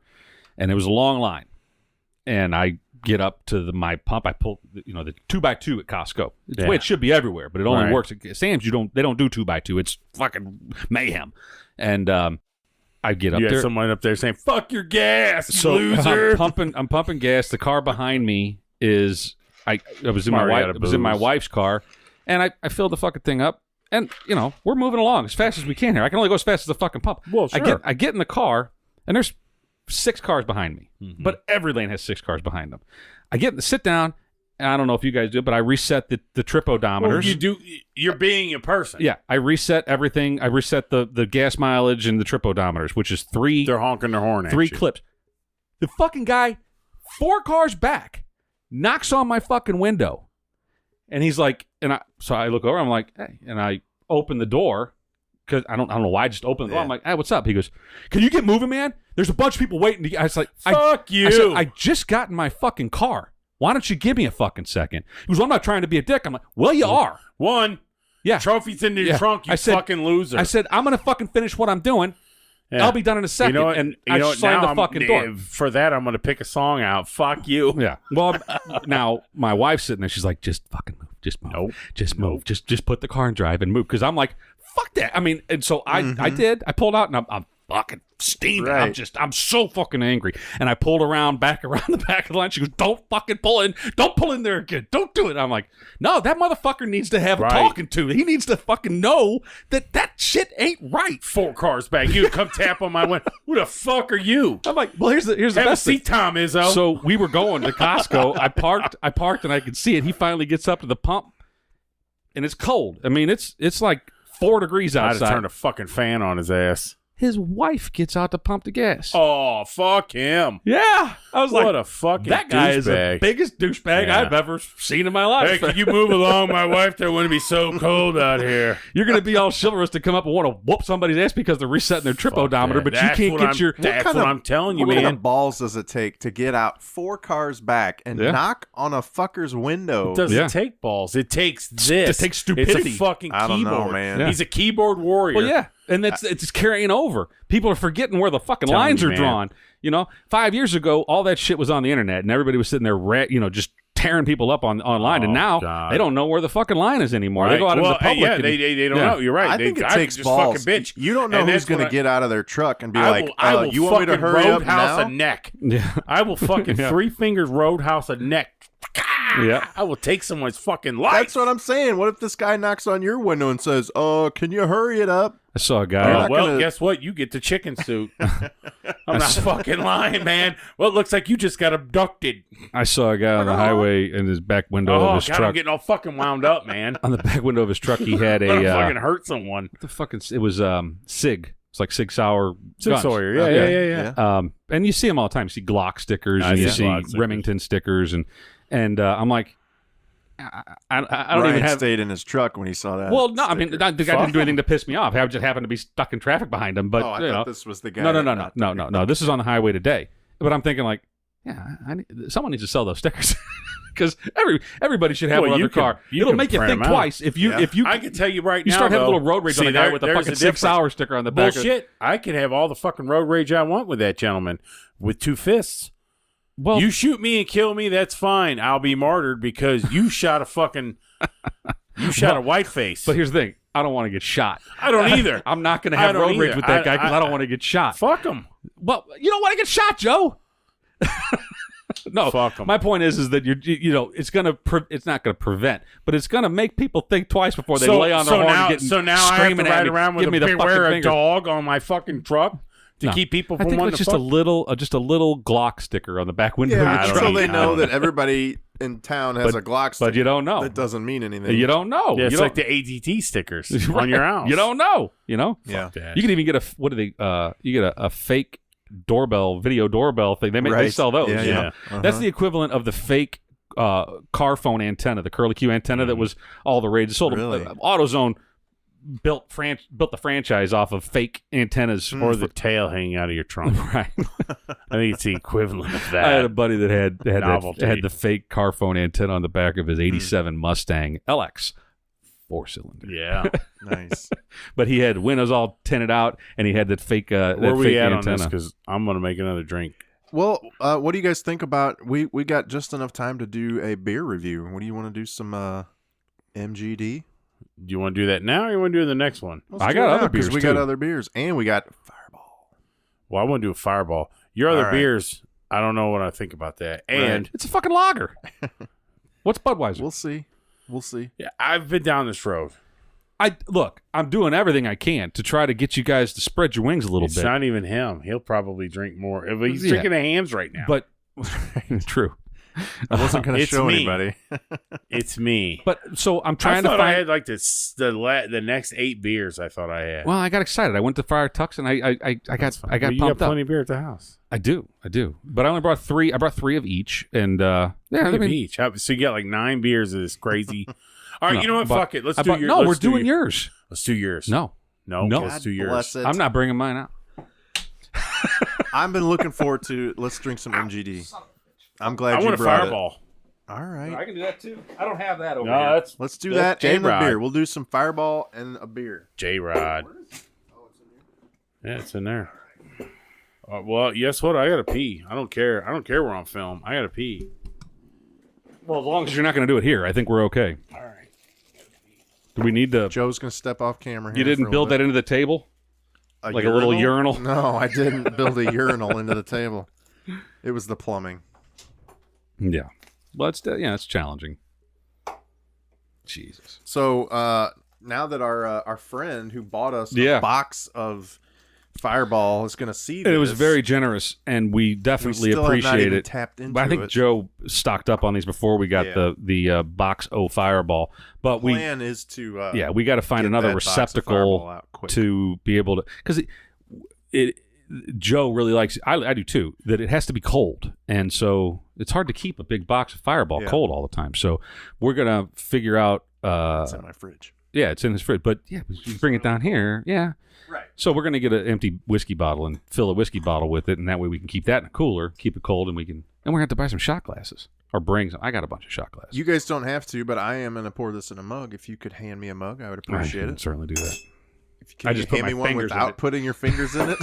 and it was a long line. And I get up to my pump. I pull, the 2x2 at Costco. It's the way it should be everywhere, but it only works at Sam's. They don't do 2x2. It's fucking mayhem. And I get up there. You had someone up there saying, "Fuck your gas, loser." I'm pumping gas. The car behind me is I was in my wife's car, and I filled the fucking thing up. And we're moving along as fast as we can here. I can only go as fast as the fucking pump. Well, sure. I get in the car, and there's 6 cars behind me, but every lane has 6 cars behind them. I sit down, and I don't know if you guys do, but I reset the trip odometers. Well, you're being a person. Yeah, I reset everything. I reset the gas mileage and the trip odometers, which is 3. They're honking their horn at 3 you. clips. The fucking guy, 4 cars back, knocks on my fucking window, and he's like, so I look over. I'm like, hey, and I open the door. Because I don't know why I just opened the door. I'm like, hey, what's up? He goes, can you get moving, man? There's a bunch of people waiting. I was like, fuck you. I said, I just got in my fucking car. Why don't you give me a fucking second? He goes, well, I'm not trying to be a dick. I'm like, well, you are. One. Yeah. Trophies in your trunk, you fucking loser. I said, I'm going to fucking finish what I'm doing. Yeah. I'll be done in a second. And I slammed the fucking door. For that, I'm going to pick a song out. Fuck you. Yeah. Well, now my wife's sitting there. She's like, just fucking move. Just put the car in drive and move. Because I'm like, fuck that. I mean, and so I did. I pulled out and I'm fucking steaming. Right. I'm so fucking angry. And I pulled back around the back of the line. She goes, don't fucking pull in. Don't pull in there again. Don't do it. I'm like, no, that motherfucker needs to have a talking to. He needs to fucking know that shit ain't right. 4 cars back. You come tap on my window. Who the fuck are you? I'm like, well, here's the best seat, Tom Izzo. So we were going to Costco. I parked and I could see it. He finally gets up to the pump and it's cold. I mean, it's like 4 degrees outside. I'd have turned a fucking fan on his ass. His wife gets out to pump the gas. Oh, fuck him. Yeah. I was like, what a fucking that guy douchebag. is the biggest douchebag I've ever seen in my life. Hey, can you move along? My wife don't want to be so cold out here. You're going to be all chivalrous to come up and want to whoop somebody's ass because they're resetting their trip odometer, but you can't get your... That's what I'm telling you, man. What kind of balls does it take to get out 4 cars back and knock on a fucker's window? It doesn't take balls. It takes this. It takes stupidity. It's a fucking keyboard. I don't know, man. He's a keyboard warrior. Well, yeah. And it's carrying over. People are forgetting where the fucking lines are drawn. 5 years ago, all that shit was on the internet, and everybody was sitting there, just tearing people up online. And now they don't know where the fucking line is anymore. Right. They go out into the public. They don't know. You're right. I think it takes balls. Fucking bitch. You don't know who's going to get out of their truck and be you want me to hurry up now? A neck. Yeah. I will fucking 3 fingers roadhouse a neck. Yeah, I will take someone's fucking life. That's what I'm saying. What if this guy knocks on your window and says, can you hurry it up? I saw a guy. Guess what? You get the chicken suit. I'm not fucking lying, man. Well, it looks like you just got abducted. I saw a guy on the highway in his back window of his truck. I'm getting all fucking wound up, man. On the back window of his truck, he had a... fucking hurt someone. What the fuck is... It was Sig. It's like Sig Sauer Sig Sauer, yeah. And you see them all the time. You see Glock stickers, and you see Remington stickers, and I'm like, I don't even have... stayed in his truck when he saw that. Well, no, I mean, the guy didn't do anything to piss me off. I just happened to be stuck in traffic behind him. But I thought this was the guy. No. This is on the highway today. But I'm thinking like, someone needs to sell those stickers. Because everybody should have one on their car. It'll make you think twice if you. I can tell you right now. You start having a little road rage on a guy with a fucking 6 hour sticker on the back. Bullshit. I can have all the fucking road rage I want with that gentleman with 2 fists. Well, you shoot me and kill me, that's fine. I'll be martyred because you shot a fucking. You shot a white face. But here's the thing: I don't want to get shot. I don't either. I'm not going to have road rage with that guy because I don't want to get shot. Fuck him. Well, you don't want to get shot, Joe. No, fuck 'em. My point is that it's not gonna prevent, but it's gonna make people think twice before they lay on their horn and get so now I have to ride around with a dog on my fucking truck to keep people from wanting to just a little Glock sticker on the back window of your truck. So they know that everybody in town has a Glock sticker. But you don't know. That doesn't mean anything. You don't know. Yeah, it's like the ADT stickers on your house. You don't know. Yeah. You can even get you get a fake video doorbell thing. They sell those. Yeah. That's the equivalent of the fake car phone antenna, the curly Q antenna that was all the rage. Sold AutoZone built the franchise off of fake antennas or the tail hanging out of your trunk. Right. I think it's the equivalent of that. I had a buddy that had the fake car phone antenna on the back of his '87 Mustang LX. 4-cylinder. Yeah. Nice. But he had windows all tinted out, and he had that fake Where are we at antenna. On this? Because I'm going to make another drink. Well, what do you guys think about... We got just enough time to do a beer review. What do you want to do? Some MGD? Do you want to do that now, or you want to do the next one? I got other beers, we got other beers, and we got Fireball. Well, I want to do a Fireball. Your other beers, I don't know what I think about that. And it's a fucking lager. What's Budweiser? We'll see. Yeah, I've been down this road. I'm doing everything I can to try to get you guys to spread your wings a little bit. It's not even him. He'll probably drink more. He's drinking the hams right now. But true. I wasn't going to show anybody. It's me. But so I'm trying to find. I had like the next 8 beers. I thought I had. Well, I got excited. I went to Fire Tux and I got pumped up. You got plenty of beer at the house. I do. But I only brought 3. I brought 3 of each, and each. So you got like 9 beers of this crazy. All right, you know what? Fuck it. Let's do yours. No, we're doing yours. Let's do yours. No. Let's do yours. I'm not bringing mine out. I've been looking forward to. Let's drink some MGD. I'm glad you brought it. I want a Fireball. All right. I can do that too. I don't have that over here. Let's do that and a beer. We'll do some Fireball and a beer. Jarod. Yeah, it's in there. Well, guess what? I gotta pee. I don't care. I don't care where I'm filmed. I gotta pee. Well, as long as you're not going to do it here, I think we're okay. All right. Do we need to? Joe's going to step off camera. You didn't build that into the table, like a little urinal. No, I didn't build a urinal into the table. It was the plumbing. Yeah, well, it's challenging. Jesus. So now that our friend who bought us a box of Fireball is going to see this. It was very generous, and we definitely appreciate it. Tapped into but I think Joe stocked up on these before we got the box O Fireball. But the plan is to we got to find another receptacle to be able to, because Joe really likes. I do too. That it has to be cold, and so it's hard to keep a big box of Fireball cold all the time. So we're gonna figure out. It's in my fridge. Yeah, it's in his fridge. But yeah, you bring it down here. Yeah. Right. So we're gonna get an empty whiskey bottle and fill a whiskey bottle with it, and that way we can keep that in a cooler, keep it cold, and we're gonna have to buy some shot glasses or bring some. I got a bunch of shot glasses. You guys don't have to, but I am gonna pour this in a mug. If you could hand me a mug, I would appreciate it. Certainly do that. If you can hand me one without putting your fingers in it.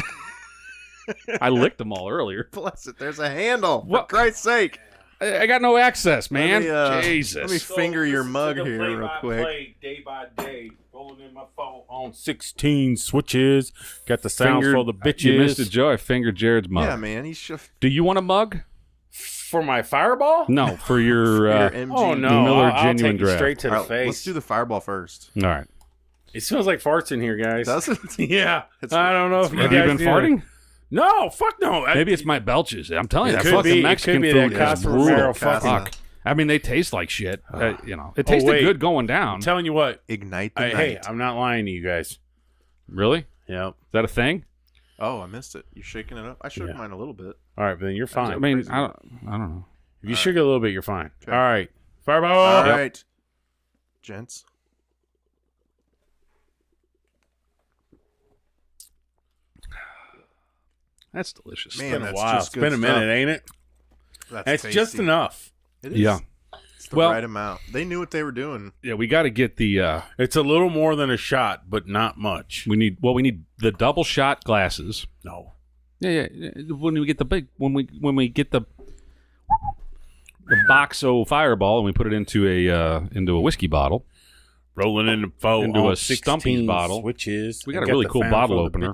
I licked them all earlier. Bless it. There's a handle. For Christ's sake. I got no access, man. Jesus. Let me finger your mug here real quick. Day by day, rolling in my phone on 16 switches. Got the sounds for the bitches. You missed it, Joe. I fingered Jared's mug. Yeah, man. Do you want a mug? For my Fireball? No, for your oh no, Miller I'll Genuine take it Draft. straight to the face. Let's do the Fireball first. All right. It smells like farts in here, guys. Does it? Yeah. I don't know if you Have guys you been farting? No, fuck no. Maybe it's my belches. I'm telling you, that could fucking be. Mexican It could be food that is Casa brutal. Romero Fuck. I mean, they taste like shit. It tasted good going down. I'm telling you what. Ignite the night. Hey, I'm not lying to you guys. Really? Yep. Is that a thing? Oh, I missed it. You're shaking it up. I shook mine a little bit. All right, but then you're fine. I mean, I don't know. If you shook it a little bit, you're fine. Okay. All right. Fireball. All right. Gents. That's delicious. Man, It's been a while. It's been a minute, ain't it? That's just enough. It is. Yeah. It's the right amount. They knew what they were doing. Yeah, we got to get the. It's a little more than a shot, but not much. We need the double shot glasses. No. Yeah. When we get the box of Fireball and we put it into a whiskey bottle, rolling into a Stumpy's bottle, switches. We got a really cool bottle opener.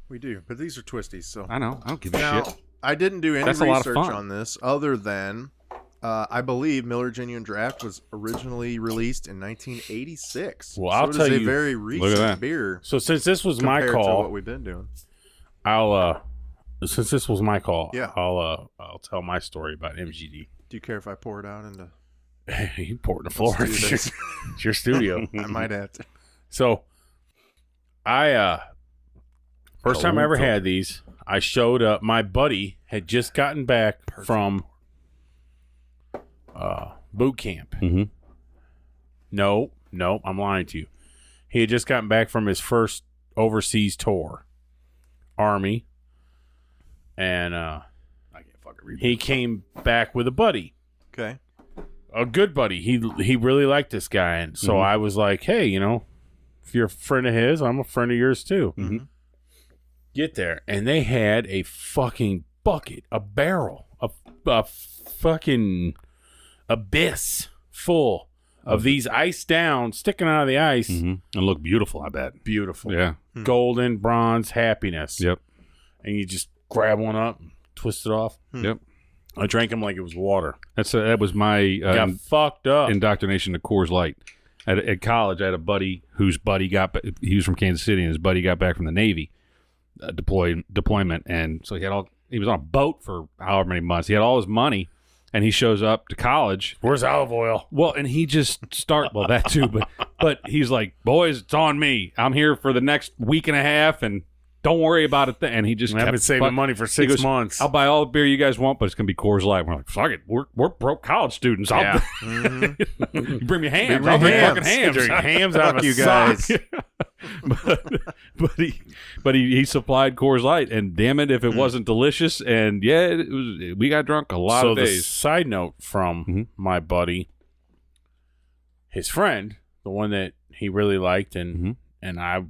We do, but these are twisties. So I know. I don't give a shit. I didn't do any That's a lot of research fun. on this other than I believe Miller Genuine Draft was originally released in 1986. Well, I'll tell you, a very recent beer. So since this was my compared call, to what we've been doing, since this was my call, yeah, I'll tell my story about MGD. Do you care if I pour it out into? You pour it in the floor. It's your studio. I might have to. So, first time I ever had these, I showed up. My buddy had just gotten back from boot camp. Mm-hmm. No, I'm lying to you. He had just gotten back from his first overseas tour, Army, and I can't fucking read. He came back with a buddy. Okay. A good buddy. He really liked this guy, and so I was like, hey, if you're a friend of his, I'm a friend of yours too. Mm-hmm. Get there, and they had a fucking bucket, a barrel, a fucking abyss full of these iced down, sticking out of the ice. Mm-hmm. And look beautiful, I bet. Beautiful. Yeah. Golden, bronze, happiness. Yep. And you just grab one up, and twist it off. Yep. I drank them like it was water. That was my got fucked up indoctrination to Coors Light. At college, I had a buddy whose buddy he was from Kansas City, and his buddy got back from the Navy deployment, and so he was on a boat for however many months. He had all his money, and he shows up to college. Where's olive oil? Well, and he just that too, but he's like, boys, it's on me. I'm here for the next week and a half, and don't worry about it. And he just I've been saving money for 6 months. I'll buy all the beer you guys want, but it's gonna be Coors Light. We're like, fuck it, we're broke college students. Yeah. You bring me hams. I'll bring hams. fucking hams. Drink hams out of you guys. but he supplied Coors Light, and damn it if it wasn't delicious. And we got drunk a lot of days. So the side note from my buddy, his friend, the one that he really liked, and I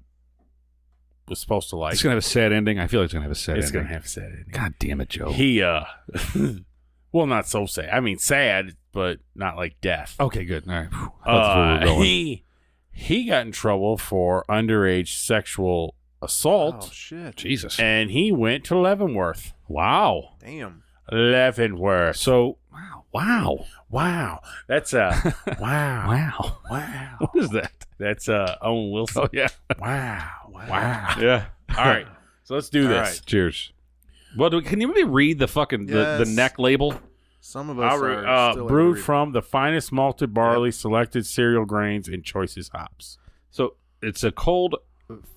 was supposed to like. It's gonna have a sad ending. I feel like it's gonna have a sad ending. It's gonna have a sad ending. God damn it, Joe. He Well, not so sad. I mean, sad, but not like death. Okay, good. All right. That's where we're going. He got in trouble for underage sexual assault. Oh, shit. Jesus. And he went to Leavenworth. Wow. Damn. Leavenworth. So, wow. That's wow. Wow. What is that? That's Owen Wilson. Oh, yeah. Wow. Yeah. All right. So let's do this. right. Cheers. Well, can you maybe read the fucking the neck label? Some of us are still brewed from the finest malted barley, selected cereal grains, and choicest hops. So it's a cold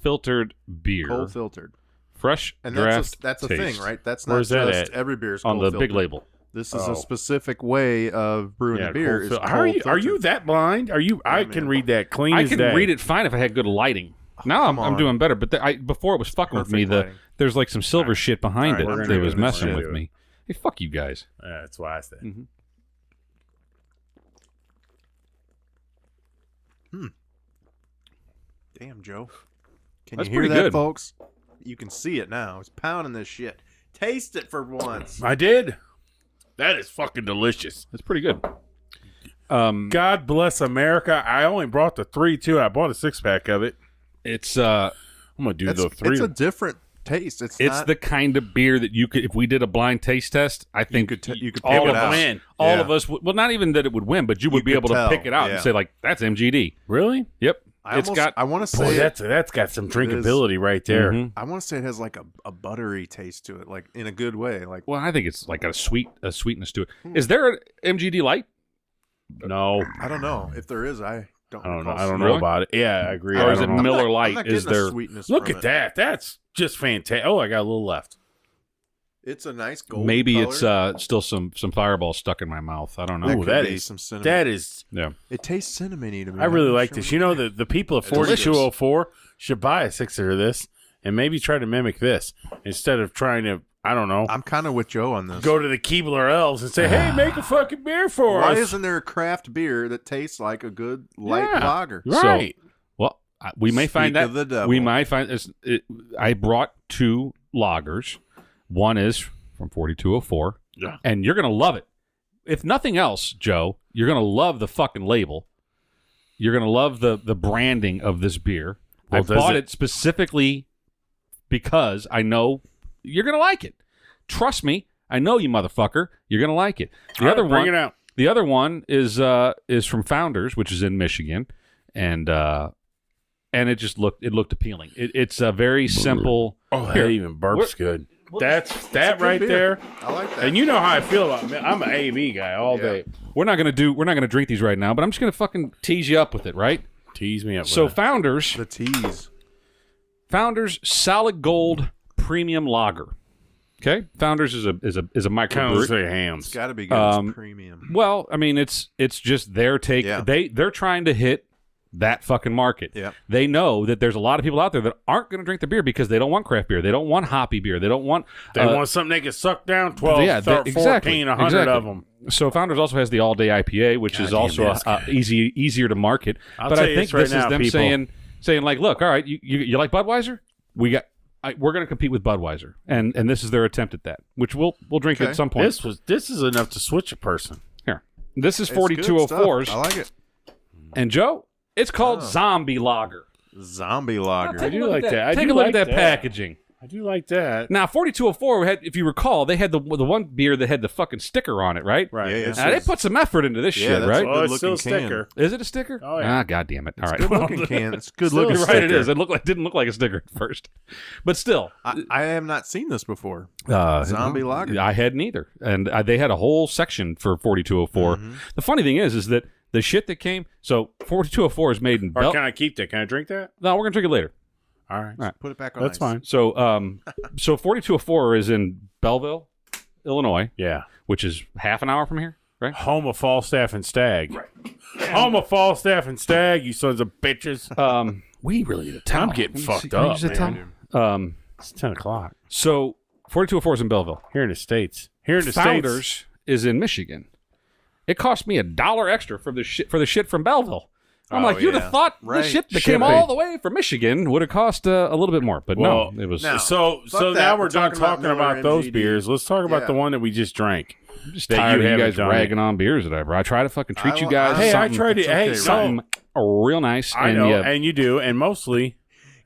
filtered beer. Cold filtered. Fresh And draft that's a taste. thing, right? That's Where's not that just at? every beer's On cold the filtered. big label. This is a specific way of brewing the beer. Are you that blind? I can read that clean I as can day. read it fine if I had good lighting. Now I'm doing better, but before it was fucking with me. There's like some silver shit behind All right, it we're that was drinking this messing shit. with me. Hey, fuck you guys. That's why I said. Damn, Joe. Can That's you hear pretty that, good. folks? You can see it now. It's pounding this shit. Taste it for once. I did. That is fucking delicious. That's pretty good. God bless America. I only brought the 3 too. I bought a 6-pack of it. It's I'm gonna do the 3. It's a different taste. It's not, the kind of beer that you could, if we did a blind taste test, I think you could all pick of it out. win. all Yeah. of us would, well, not even that it would win, but you would be could able to tell, pick it out and yeah. say like, that's MGD. Really? Yep. I want to Boy, say that's got some drinkability right there. Mhm. I want to say it has like a buttery taste to it, like in a good way. Like Well, I think it's like got a sweetness to it. Is there an MGD light? No, I don't know if there is. I don't I don't know. recall I don't seeing know Really? about it. Yeah, I agree. Or I is it don't know. Miller I'm Lite? not Is getting a there? sweetness Look from at it. that. That's just fantastic. Oh, I got a little left. It's a nice gold. Maybe color. it's still some fireball stuck in my mouth. I don't know. That Ooh, could that be is some cinnamon. that is. Yeah. It tastes cinnamony to me. I really I'm not like sure this. what- You know, the people of It's delicious. 4204 should buy a 6er of this and maybe try to mimic this instead of trying to. I don't know. I'm kind of with Joe on this. Go to the Keebler Elves and say, "Hey, make a fucking beer for Why us." isn't there a craft beer that tastes like a good light Yeah. lager? Right. Well, we may find Speak that. of the devil. We might find this. I brought 2 lagers. One is from 4204. Yeah. And you're going to love it. If nothing else, Joe, you're going to love the fucking label. You're going to love the branding of this beer. Well, I bought it specifically because I know you're going to like it. Trust me. I know you, motherfucker. You're going to like it. All right, bring it out. The other one is from Founders, which is in Michigan, and it just looked appealing. It's a very simple. Oh, that Here. even burps good. That's It's a that good right beer. there. I like that. And you know how I feel about me. I'm an A&B guy all day. We're not gonna drink these right now, but I'm just gonna fucking tease you up with it, right? Tease me up. So with Founders the tease. Solid Gold Premium Lager. Okay, Founders is a kind of microbrewery. say It's hams. got to be good. It's premium. Well, I mean, it's just their take. Yeah. They're trying to hit that fucking market. Yeah. They know that there's a lot of people out there that aren't going to drink the beer because they don't want craft beer. They don't want hoppy beer. They don't want. They want something they can suck down 12, Yeah, 14, exactly, 100 exactly. of them. So Founders also has the all day IPA, which is damn, also that's good. easier to market. I'll but tell I you think this right this now, is them people. saying like, look, all right, you like Budweiser? We're going to compete with Budweiser, and this is their attempt at that, which we'll drink Okay. at some point. This is enough to switch a person. Here, this is It's good 4204s, stuff. I like it. and Joe, it's called Oh. Zombie Lager. Zombie lager. I do like that. I Take do a look like at that that. packaging. I do like that. Now, 4204 had, if you recall, they had the one beer that had the fucking sticker on it, right? Right. Yeah, It's- Now, they put some effort into this Yeah, shit, that's right? what- Oh, it's still a Good-looking can. sticker. Is it a sticker? Oh, yeah. Ah, God damn it! All right, Good looking can. It's good Still looking. you're right. It sticker. is. It didn't look like a sticker at first, but still, I have not seen this before. uh, Zombie lager. I hadn't either, and they had a whole section for 4204. Mm-hmm. The funny thing is that the shit that came. So 4204 is made in. Or can I keep that? Can I drink that? No, we're gonna drink it later. All right. right. Put it back on. That's ice. fine. So, so 4204 is in Belleville, Illinois, Yeah. which is half an hour from here, right? Home of Falstaff and Stag. Home of Falstaff and Stag, you sons of bitches. We really need a towel. I'm getting Let me fucked see. Can you up, use a man. towel? It's 10 o'clock. So 4204 is in Belleville. Here in the States. Here in the Founders States. is in Michigan. It cost me $1 extra for the shit from Belleville. I'm Oh, like, you'd yeah. have thought Right. the shit that Shipping. came all the way from Michigan would have cost a little bit more, but Well, no, it was. now- So Fuck now that. we're We're done talking about talking about Miller those MGD. beers. Let's talk about Yeah. the one that we just drank. I'm just tired of you guys ragging on beers or whatever. I try to fucking treat you guys. Hey, I try to. Hey, something real nice. I know, and you do, and mostly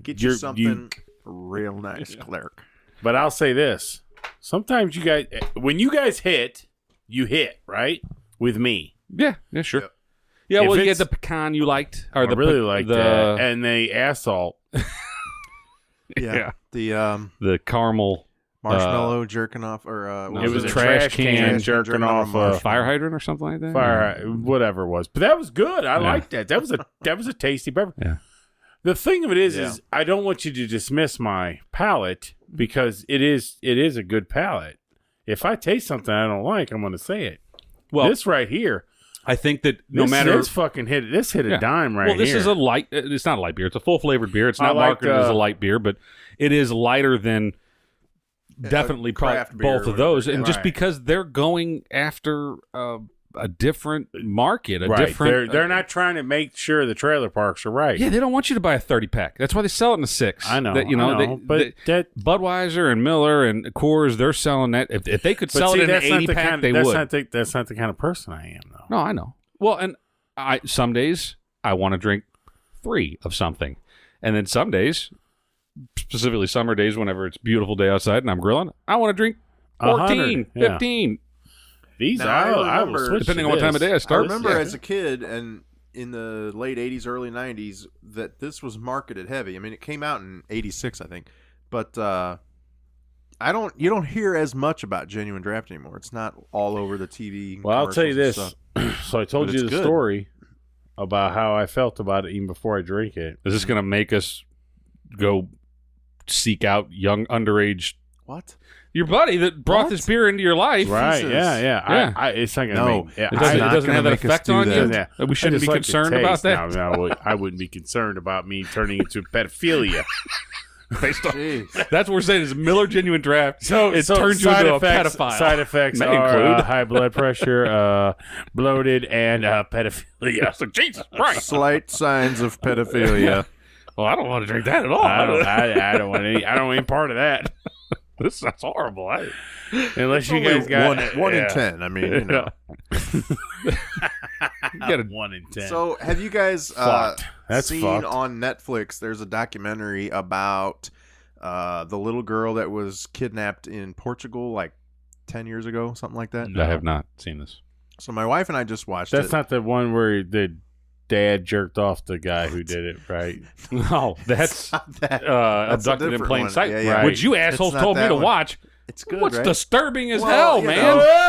get you something real nice, clerk. But I'll say this: sometimes you guys, when you guys hit, you hit right with me. Yeah, sure. Yep. Yeah, well, you get the pecan you liked, or I really liked that, and the assault. Yeah, the caramel. Marshmallow jerking off, or it was a trash can jerking off a fire hydrant or something like that. Whatever it was, but that was good. I liked that. That was a tasty beverage. Yeah. The thing of it is I don't want you to dismiss my palate because it is a good palate. If I taste something I don't like, I'm going to say it. Well, this right here, I think that no matter this fucking hit a dime right here. Well, this is a light. It's not a light beer. It's a full flavored beer. It's not marketed as a light beer, but it is lighter than. Definitely both of those, and just because they're going after a different market, different. They're not trying to make sure the trailer parks are right. Yeah, they don't want you to buy a 30-pack. That's why they sell it in a 6. I know. But Budweiser and Miller and Coors, they're selling that. If they could sell it in an 80-pack, they would. That's not the kind of person I am, though. No, I know. Well, and some days I want to drink 3 of something, and then some days. Specifically summer days whenever it's a beautiful day outside and I'm grilling, I want to drink 14, 15. These I remember, depending on what time of day I start. I remember as a kid and in the late 80s, early 90s that this was marketed heavy. I mean, it came out in 86, I think. But you don't hear as much about genuine draft anymore. It's not all over the TV. Well, I'll tell you this. So I told you the story about how I felt about it even before I drank it. Is this going to make us go seek out young underage your buddy that brought this beer into your life, right? Jesus. Yeah. It's not gonna it doesn't have that effect on you. Yeah. We shouldn't be concerned about that. No, I wouldn't be concerned about me turning into pedophilia. Based on that's what we're saying is Miller Genuine Draft. So it turns you into a pedophile. Side effects are high blood pressure, bloated, and pedophilia. So Jesus Christ, slight signs of pedophilia. Well, I don't want to drink that at all. I don't want any. I don't want any part of that. That's horrible. Unless you guys got one in 10. I mean, you know. You got a 1 in 10. So, have you guys seen fucked. on Netflix? There's a documentary about the little girl that was kidnapped in Portugal, like 10 years ago, something like that. No. I have not seen this. So my wife and I just watched it. That's not the one where the dad jerked off the guy who did it, right? No, that's abducted in plain sight. Yeah. Which you assholes told me to watch. It's good. What's right? disturbing as hell, man?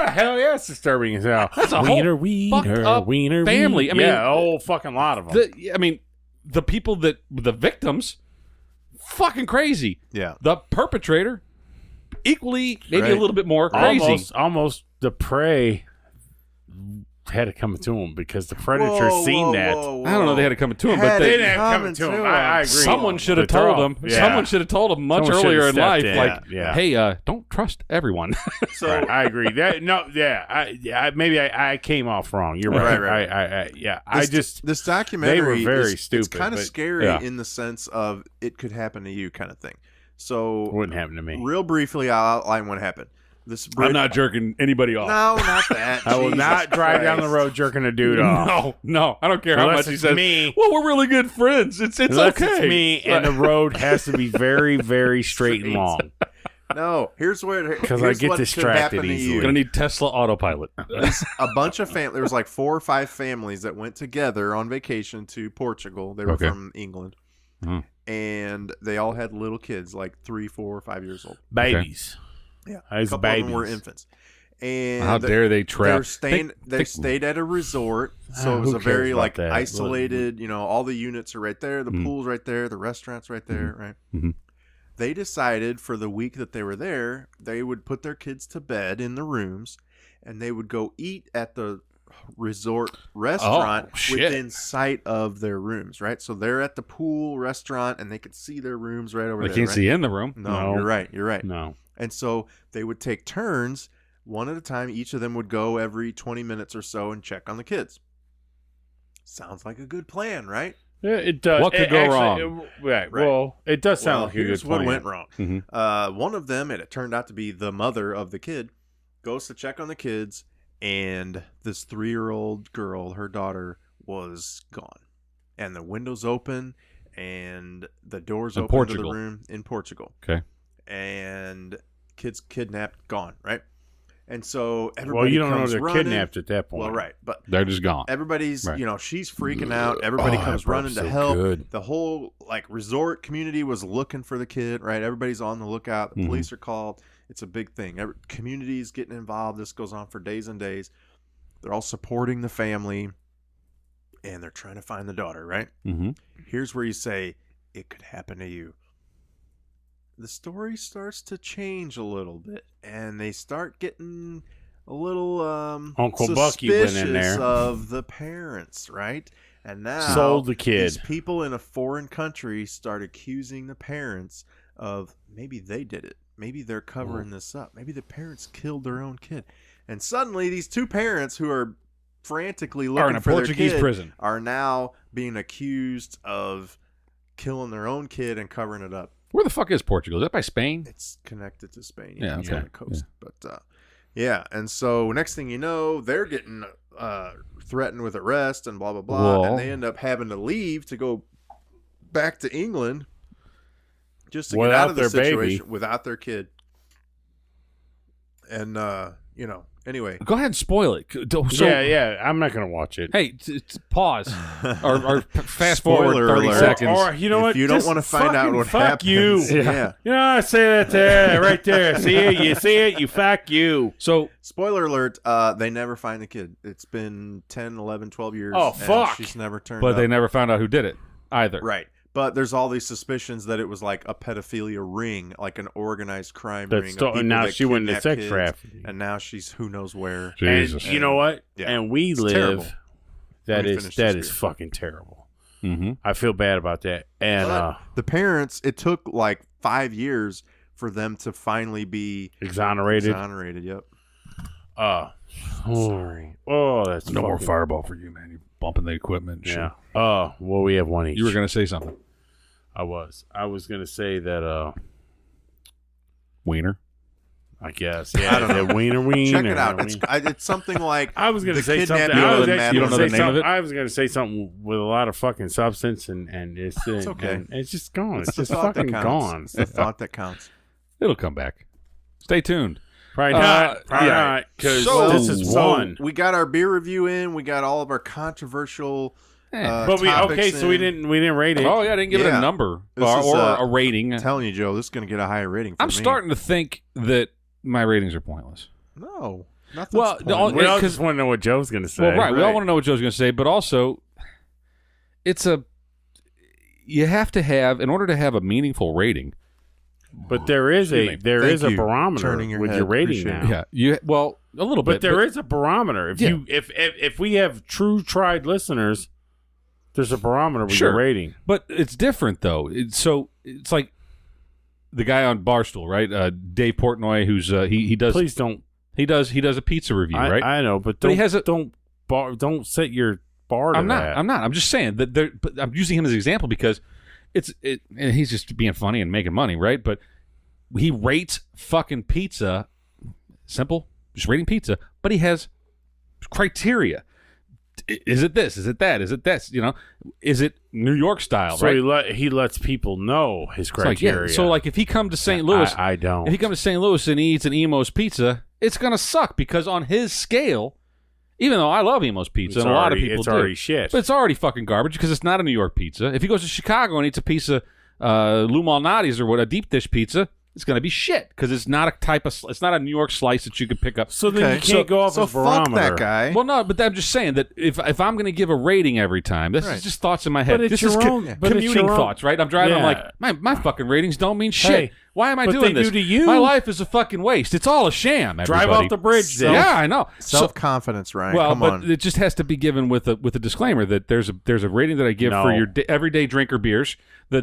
Hell yeah, it's disturbing as hell. That's a whole wiener family. I mean, a whole fucking lot of them. The people the victims, fucking crazy. Yeah. The perpetrator, equally, maybe a little bit more crazy. Almost the prey had it coming to him because the predator seen that. Whoa. I don't know. They had it coming to him, but they didn't have it coming to him. I agree. Someone should have told him. Yeah. Someone should have told him much earlier in life, hey, don't trust everyone. So I agree. Maybe I came off wrong. You're right. This documentary. They were very stupid. It's kind of scary in the sense of it could happen to you, kind of thing. So it wouldn't happen to me. Real briefly, I'll outline what happened. I'm not jerking anybody off. No, not that. I will not drive down the road jerking a dude off. No. I don't care how much he says. Me. Well, we're really good friends. It's okay. It's me, and the road has to be very, very straight and long. No, here's where because I get distracted easily. You're gonna need Tesla autopilot. A bunch of there was like 4 or 5 families that went together on vacation to Portugal. They were from England, and they all had little kids, like 3, 4, 5 years old, babies. Yeah, a couple of them were infants. And how dare they travel? They stayed at a resort, so it was a very isolated. You know, all the units are right there, the pool's right there, the restaurant's right there, right? Mm-hmm. They decided for the week that they were there, they would put their kids to bed in the rooms, and they would go eat at the resort restaurant within sight of their rooms, right? So they're at the pool restaurant, and they could see their rooms right over there. They can't see in the room. No, you're right. No. And so they would take turns, one at a time. Each of them would go every 20 minutes or so and check on the kids. Sounds like a good plan, right? Yeah, it does. What could go wrong? Right. Well, it does sound like a good plan. Here's what went wrong. Mm-hmm. One of them, and it turned out to be the mother of the kid, goes to check on the kids, and this 3-year-old girl, her daughter, was gone. And the window's open, and the door's open to the room in Portugal. Okay. And kids kidnapped, gone, right? And so everybody Well, you don't know comes they're running. kidnapped at that point. Well, right. But they're just gone. Everybody's, Right. she's freaking out. Everybody comes running to help. Good. The whole, resort community was looking for the kid, right? Everybody's on the lookout. The police are called. It's a big thing. Community's getting involved. This goes on for days and days. They're all supporting the family, and they're trying to find the daughter, right? Mm-hmm. Here's where you say, it could happen to you. The story starts to change a little bit, and they start getting a little Uncle Bucky went in there of the parents, right? And now sold the kid. These people in a foreign country start accusing the parents of maybe they did it. Maybe they're covering this up. Maybe the parents killed their own kid. And suddenly these two parents who are frantically looking for Portuguese their kid prison are now being accused of killing their own kid and covering it up. Where the fuck is Portugal? Is that by Spain? It's connected to Spain. Yeah, It's okay. on the coast. But and so next thing you know, they're getting threatened with arrest and blah blah blah, and they end up having to leave to go back to England just to get out of the situation without their kid. And anyway, Go ahead and spoil it. Yeah, I'm not gonna watch it. Hey, pause or fast forward Spoiler 30 alert. seconds. Or you know what? if you don't Just want to find out what fuck happens, you. yeah. You know, I say that there, right there. See it? You see it? You fuck you. So Spoiler alert, they never find the kid. It's been 10, 11, 12 years. Oh, and fuck. she's never turned but up. they never found out who did it either. Right. But there's all these suspicions that it was like a pedophilia ring, like an organized crime ring. of people And now that she went into kidnap sex kids, trafficking. And now she's who knows where. Jesus. And you know what? Yeah. And we It's live. terrible. That Let me is finish that this is here. fucking terrible. Mm-hmm. I feel bad about that. And But the parents, it took like 5 years for them to finally be exonerated. Yep. Sorry. Oh, that's No more fucking- fireball for you, man. You're bumping the equipment. And shit. Yeah. Well, we have one each. You were going to say something. I was gonna say that. Wiener. I guess. Yeah. I don't know. Wiener. Check it out. It's something like I was gonna the say something. kidnapping I of was the actually You don't know gonna the say name of something. it? I was gonna say something with a lot of fucking substance, and it's okay. and it's just gone. It's the just thought that fucking counts. gone. It's the thought that counts. It'll come back. Stay tuned. Probably not. Probably yeah. not. Because So- this is one. We got our beer review in. We got all of our controversial. But topics so we in. didn't rate it. Oh, yeah, I didn't give it Yeah. a number This or, is, a rating. I'm telling you, Joe, this is going to get a higher rating. For I'm me. starting to think that my ratings are pointless. No, nothing's Well, pointless. We all 'cause- just want to know what Joe's gonna say. Well, right. We all Right. want to know what Joe's going to say, but also, you have to have, in order to have a meaningful rating. But there is Thank a you. barometer Turning your with head. your rating Appreciate now. it. Yeah, a little bit. But there is a barometer. If Yeah. if we have true tried listeners, there's a barometer with Sure. your rating. But it's different though. It's like the guy on Barstool, right? Dave Portnoy, who's he does Please don't. he does a pizza review, right? I know, but But don't, he has a- don't set your bar to I'm not. that. I'm not. I'm just saying that but I'm using him as an example because and he's just being funny and making money, right? But he rates fucking pizza, simple, just rating pizza, but he has criteria. Is it this? Is it that? Is it this? Is it New York style? So right? he lets people know his It's like, criteria. So like if he come to St. Louis, I don't. if he comes to St. Louis and he eats an Emo's pizza, it's gonna suck because on his scale, even though I love Emo's pizza and a lot of people it's do, already shit. but it's already fucking garbage because it's not a New York pizza. If he goes to Chicago and eats a piece of Lou Malnati's or a deep dish pizza, it's going to be shit because it's not it's not a New York slice that you can pick up. So then you can't go off so a barometer. fuck that guy. Well, no, but I'm just saying that if I'm going to give a rating every time, this Right. is just thoughts in my head. But it's This is your own- but it's commuting your own- thoughts, right? I'm driving. Yeah. I'm like, my fucking ratings don't mean shit. Hey, Why am I but doing they this? do to you. My life is a fucking waste. It's all a sham. Drive Everybody. off the bridge, then. Yeah, I know. Self-confidence, Ryan. Well, Come but on. it just has to be given with a disclaimer that there's a rating that I give for No. your everyday drinker beers, the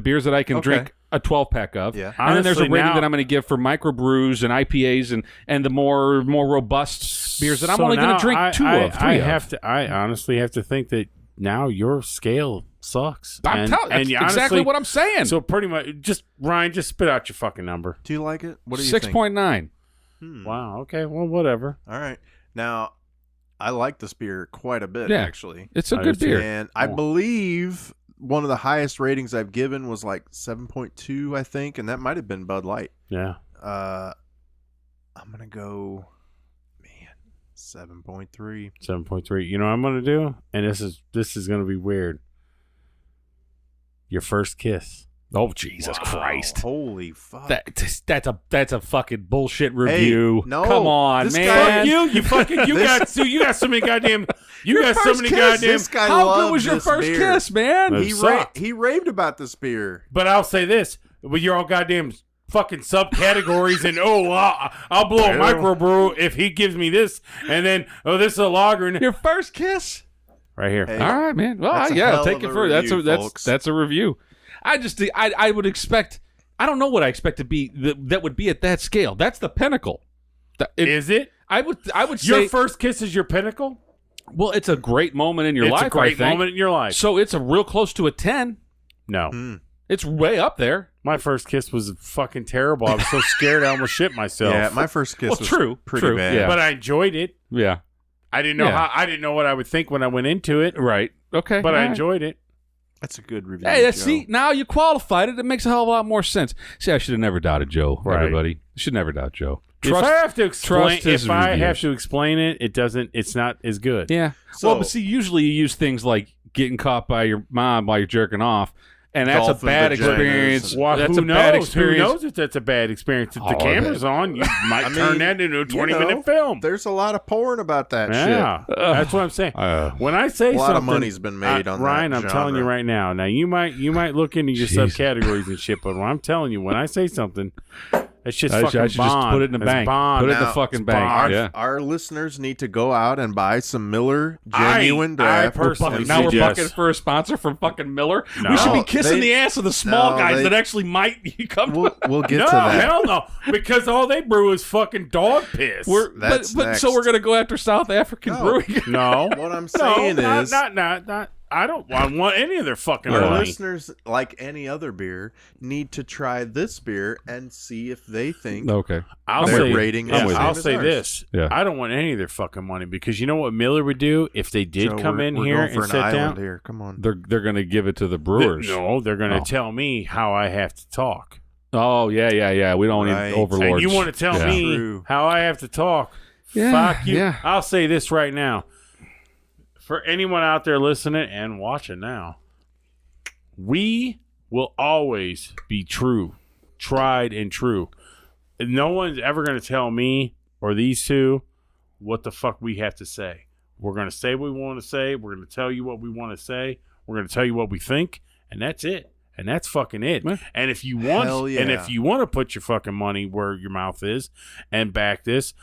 beers that I can Okay. drink a 12-pack of. Yeah. And then there's a Honestly, rating now- that I'm going to give for microbrews and IPAs and the more robust beers that I'm So only going now to drink three of. I honestly have to think that now your scale sucks. I'm telling that's you exactly honestly- what I'm saying. So pretty much, Ryan, just spit out your fucking number. Do you like it? What do you think? 6.9. Wow. Okay. Well, whatever. All right. Now, I like this beer quite a bit, actually. It's a good beer. And I believe one of the highest ratings I've given was like 7.2, I think, and that might have been Bud Light. Yeah. I'm going to go, 7.3. 7.3. You know what I'm going to do? And this is going to be weird. Your first kiss. Oh, Jesus Christ. Holy fuck. That's a fucking bullshit review. Hey, no. Come on, man. You got so many goddamn This guy How loved good was your this first beer. kiss, man? He raved about this beer. But I'll say this, with your all goddamn fucking subcategories and I'll blow a microbrew if he gives me this, and then this is a lager. Your first kiss? Right here. Hey, all right, man. Well, I'll take it for that's a review. I would expect. I don't know what I expect to be that would be at that scale. That's the pinnacle. Is it? I would say your first kiss is your pinnacle. Well, it's a great moment in your life. It's a great moment in your life. So it's a real close to a 10. No. It's way up there. My first kiss was fucking terrible. I was so scared I almost shit myself. Yeah, my first kiss was pretty bad. Yeah. But I enjoyed it. Yeah. I didn't know I didn't know what I would think when I went into it. Right. Okay. But I enjoyed it. That's a good review. Hey, Joe. see, now you qualified it. It makes a hell of a lot more sense. See, I should have never doubted Joe. Right. Everybody should never doubt Joe. If I have to explain it, it's not as good. Yeah. So, well, but see, usually you use things like getting caught by your mom while you're jerking off, and that's a bad experience. Well, that's who a bad knows? experience. Who knows if that's a bad experience? If the camera's on, you might turn that into a 20-minute film. There's a lot of porn about that shit. That's what I'm saying. When I say a lot something, of money's been made on Ryan, that I'm genre. telling you right now. Now you might look into your subcategories and shit, but I'm telling you, when I say something, that shit's fucking I should bond. just put it in the It's bank. bond. Put it in the Now, fucking it's bank. bond. Yeah. Our listeners need to go out and buy some Miller Genuine Draft. personally Now we're suggest- bucking for a sponsor from fucking Miller. No. We should be kissing They- the ass of the small no, guys they- that actually might come. We'll get No, to that. hell no, because all they brew is fucking dog piss. That's but next. so we're gonna go after South African No. brewing. No, What I'm saying is, not. I don't want any of their fucking our money. listeners, like any other beer, need to try this beer and see if they think Okay. their rating is the same I'll as say ours. this. Yeah. I don't want any of their fucking money because you know what Miller would do if they did Joe, come we're- in we're here going for and an sit island down. here. Come on. They're gonna give it to the brewers. No, they're going to tell me how I have to talk. Oh yeah. We don't Right. need overlords. And you want to tell me True. how I have to talk? Yeah, Fuck you. yeah. I'll say this right now. For anyone out there listening and watching now, we will always be true, tried and true. And no one's ever going to tell me or these two what the fuck we have to say. We're going to say what we want to say. We're going to tell you what we want to say. We're going to tell you what we think, and that's it. And that's fucking it. And if you want, to put your fucking money where your mouth is and back this,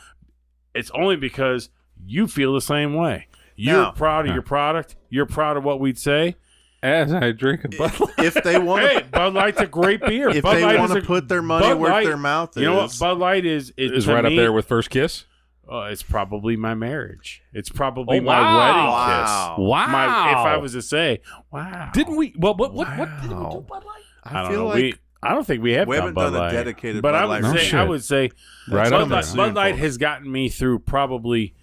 it's only because you feel the same way. You're proud of your product. You're proud of what we'd say. As I drink a Bud Light. If they want to, Hey, Bud Light's a great beer. if Bud they Light want to is a- put their money Bud where Light- their mouth is, You know what? Bud Light is Is to right up me, there with First Kiss. It's probably my marriage. It's probably my wow. wedding Wow. kiss. Wow. If I was to say, wow. Didn't we? Well, what did we do Bud Light? I don't feel know. like I don't think we have we done haven't Bud done a Light. dedicated but Bud I Light would review. say, I would say, Right Bud on there. Light, Bud Light has gotten me through probably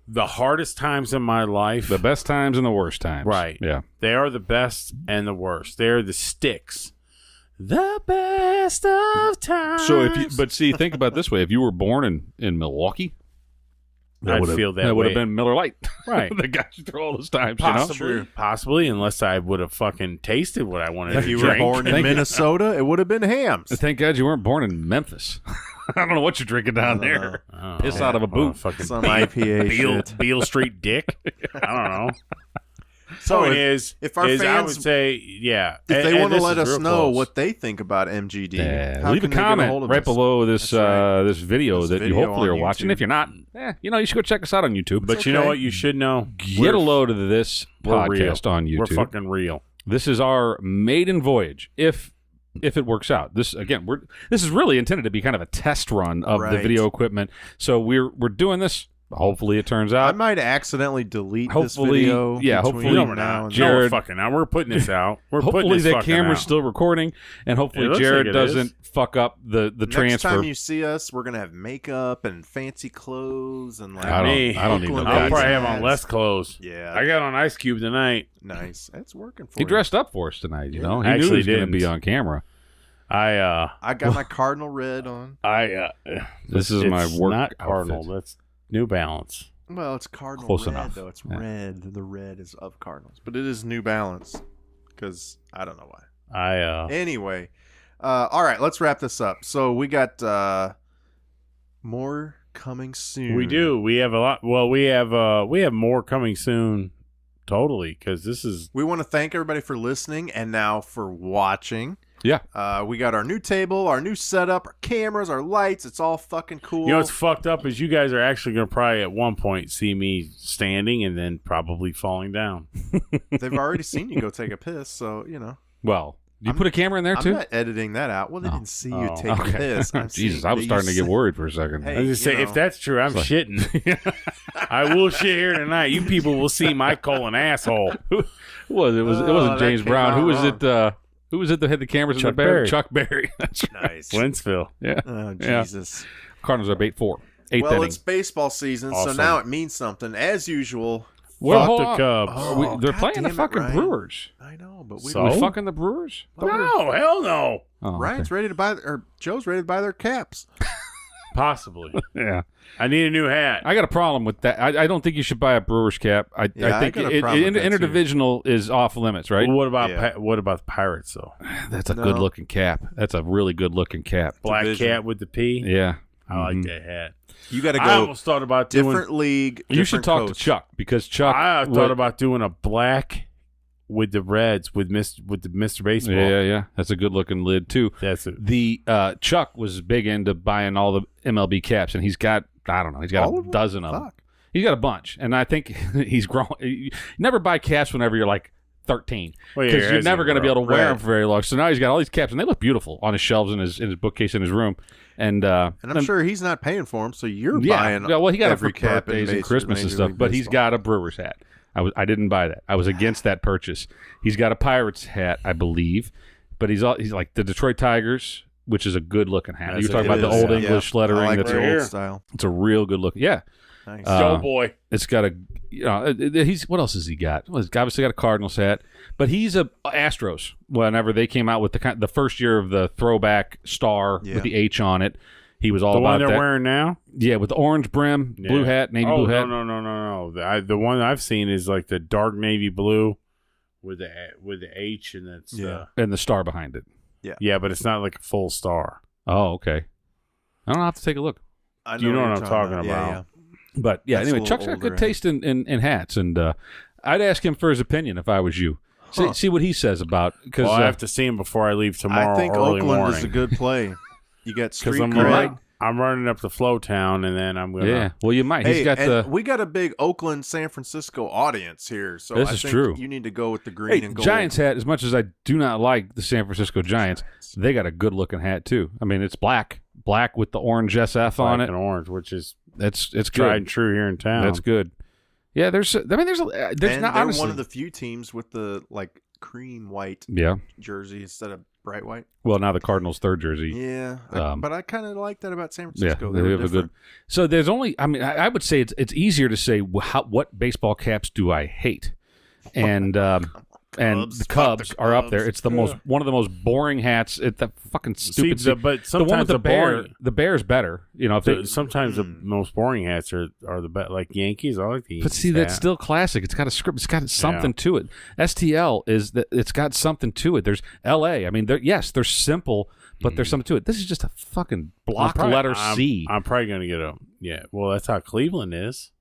the hardest times in my life. The best times and the worst times. Right. Yeah. They are the best and the worst. They're the sticks. The best of times. So think about it this way: if you were born in Milwaukee, I'd feel that would way. have been Miller Lite, Right. that got you through all those times. Possibly, unless I would have fucking tasted what I wanted if to you were drink. born in Minnesota, it would have been hams. Thank God you weren't born in Memphis. I don't know what you're drinking down there. Piss out of a boot. Fucking Some IPA shit. Beale Street Dick. I don't know. So Point if our I fans, would say, yeah. if they and want to this let is us real know close. what they think about MGD, Yeah, how leave a can they get hold comment of right us? below this That's right. this video This that you video hopefully on are watching. YouTube. If you're not, you should go check us out on YouTube. But you know what you should know? Get a load of this we're podcast real. on YouTube. We're fucking real. This is our maiden voyage. If it works out, this is really intended to be kind of a test run of the Right. video equipment. So we're doing this Hopefully it turns out. I might accidentally delete this Hopefully- video. yeah, between hopefully- now and Jared, Jared- fucking now. We're putting this out. We're Hopefully putting this that fucking camera's out. still recording, and hopefully It looks Jared like it doesn't is. fuck up the Next transfer. time you see us, we're gonna have makeup and fancy clothes and like. I Me. don't need no Oakland I'll guys. probably have on hats. less clothes. Yeah, I got on Ice Cube tonight. nice. That's working for He you. dressed up for us tonight. You know, he Actually knew he was going to didn't. be on camera. I got my cardinal red on. This is my it's work not Cardinal. outfit. That's New Balance. Well, it's cardinal Close red enough. though. It's Yeah. red. The red is of Cardinals, but it is New Balance because I don't know why. Anyway, all right, let's wrap this up. So we got more coming soon. We do. We have a lot. Well, we have more coming soon. Totally, because this is. We want to thank everybody for listening and now for watching. Yeah. We got our new table, our new setup, our cameras, our lights. It's all fucking cool. You know what's fucked up is you guys are actually going to probably at one point see me standing and then probably falling down. They've already seen you go take a piss, so you know. Well, you put a camera in there I'm too? not editing that out. Well, they didn't see you Oh. take a piss. I'm Jesus, seeing I was that starting to you get worried for a second. Hey, I was just you say, if know. that's true, I'm shitting. I will shit here tonight. You people will see my colon asshole. It wasn't that James came Brown. out Who was wrong. it? Who was it that had the cameras in Chuck the bear? Berry. Chuck Berry. That's right. Nice. Wentzville. Yeah. Oh Yeah. Jesus. Cardinals are 8-4. Eighth Well, inning. it's baseball season, Awesome. so now it means something. As usual. Well, Fuck hold the on. Cubs. Oh, They're God playing the damn it, fucking Ryan. Brewers. I know, but we So? We're fucking the Brewers? No, hell no. Oh, Ryan's ready to buy, or Joe's ready to buy their caps. Possibly. yeah. I need a new hat. I got a problem with that. I don't think you should buy a Brewers cap. I Yeah, I think got a problem with that, too. interdivisional is off limits, right? Well, what about Yeah. what about the Pirates though? That's a No. good looking cap. That's a really good looking cap. Black Division. cat with the P. Yeah. I like that hat. You got to I go almost thought about doing. different league. You should different talk coach. to Chuck because Chuck. I thought about doing a black with the Reds with the Mr. Baseball. Yeah. That's a good looking lid too. That's it. The Chuck was big into buying all the MLB caps, and he's got he's got All a of them? dozen of them. Fuck. He's got a bunch, and I think he's growing. You never buy caps whenever you're like 13 Well, yeah, because you're as never you going to be grow. able to wear Right. them for very long. So now he's got all these caps, and they look beautiful on his shelves in his bookcase in his room. And And I'm sure he's not paying for them, so you're yeah, buying well, he got it every for cap in birthdays and Major- Christmas and Major stuff, League but he's Baseball. got a Brewers hat. I didn't buy that. I was against that purchase. He's got a Pirates hat, I believe, but he's like the Detroit Tigers, which is a good looking hat. That's You talk it about the is, old yeah. English I lettering. like That's the right old here. style. it's a real good look. Yeah, Nice. Go boy. it's got a he's what else has he got? Well, he's obviously got a Cardinals hat, but he's a Astros. Whenever they came out with the first year of the throwback star Yeah. with the H on it, he was all The one about they're that. wearing now. Yeah, with the orange brim, blue Yeah. hat, navy blue hat. No. The one I've seen is like the dark navy blue with the H and that's Yeah. And the star behind it. yeah, but it's not like a full star. Oh, okay. I don't have to take a look. I You know what what you're I'm talking Yeah, about. But yeah, That's a anyway, little Chuck's got older, good taste in hats, and I'd ask him for his opinion if I was you. Huh. See what he says about because Well, I have to see him before I leave tomorrow I think early Oakland morning. is a good play. You got street I'm cred. I'm running up to Flowtown and then I'm gonna. yeah. Well, you might. Hey, He's got and the we got a big Oakland, San Francisco audience here, so This I is think true. you need to go with the green hey, and gold. Giants hat. As much as I do not like the San Francisco Giants, they got a good looking hat too. I mean, it's black with the orange SF on black it. and orange, which is It's tried good. and true here in town. That's good. Yeah, there's and not they're honestly. one of the few teams with the like cream white Yeah. jersey instead of bright white. Well, now the Cardinals' third jersey. Yeah, Um, but I kind of like that about San Yeah, Francisco. they were have a different. good. So there's only. I mean, I would say it's easier to say what baseball caps do I hate, and Cubs, the fuck Cubs the are up there. Cubs. It's the one of the most boring hats. It's the fucking stupid. but the one sometimes with the boring. the Bear's better. You know, if they, Sometimes the most boring hats are the best. Like Yankees, I like the Yankees. but see, that's hat. still classic. It's got a script. It's got something to it. STL is that it's got something to it. There's LA. I mean, they're simple, but there's something to it. This is just a fucking block letter C. I'm probably gonna get a Well, that's how Cleveland is.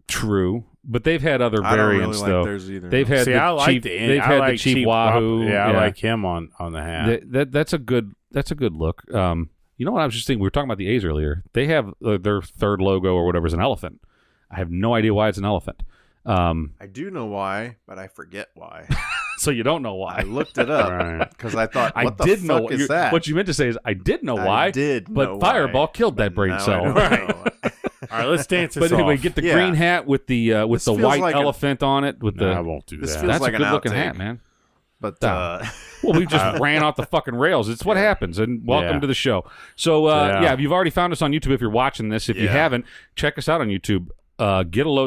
True, but they've had other I don't variants really though. like theirs either. They've had See, the I like cheap. the They've I had like the cheap Wahoo. Yeah, I like him on the hat. That's a good look. You know what I was just thinking? We were talking about the A's earlier. They have their third logo or whatever is an elephant. I have no idea why it's an elephant. I do know why, but I forget why. So you don't know I why. looked it up Right. because I thought, I what the did fuck know is that? What you meant to say is I did know why. I did, but know Fireball why, killed that but brain now I cell. don't know. All right, let's dance this But anyway, off. get the green hat with the white like elephant on it. With I won't do that. feels That's like a an good looking outtake. hat, man. But well, we just ran off the fucking rails. It's what happens. And welcome to the show. So if you've already found us on YouTube, if you're watching this, if you haven't, check us out on YouTube. Get a load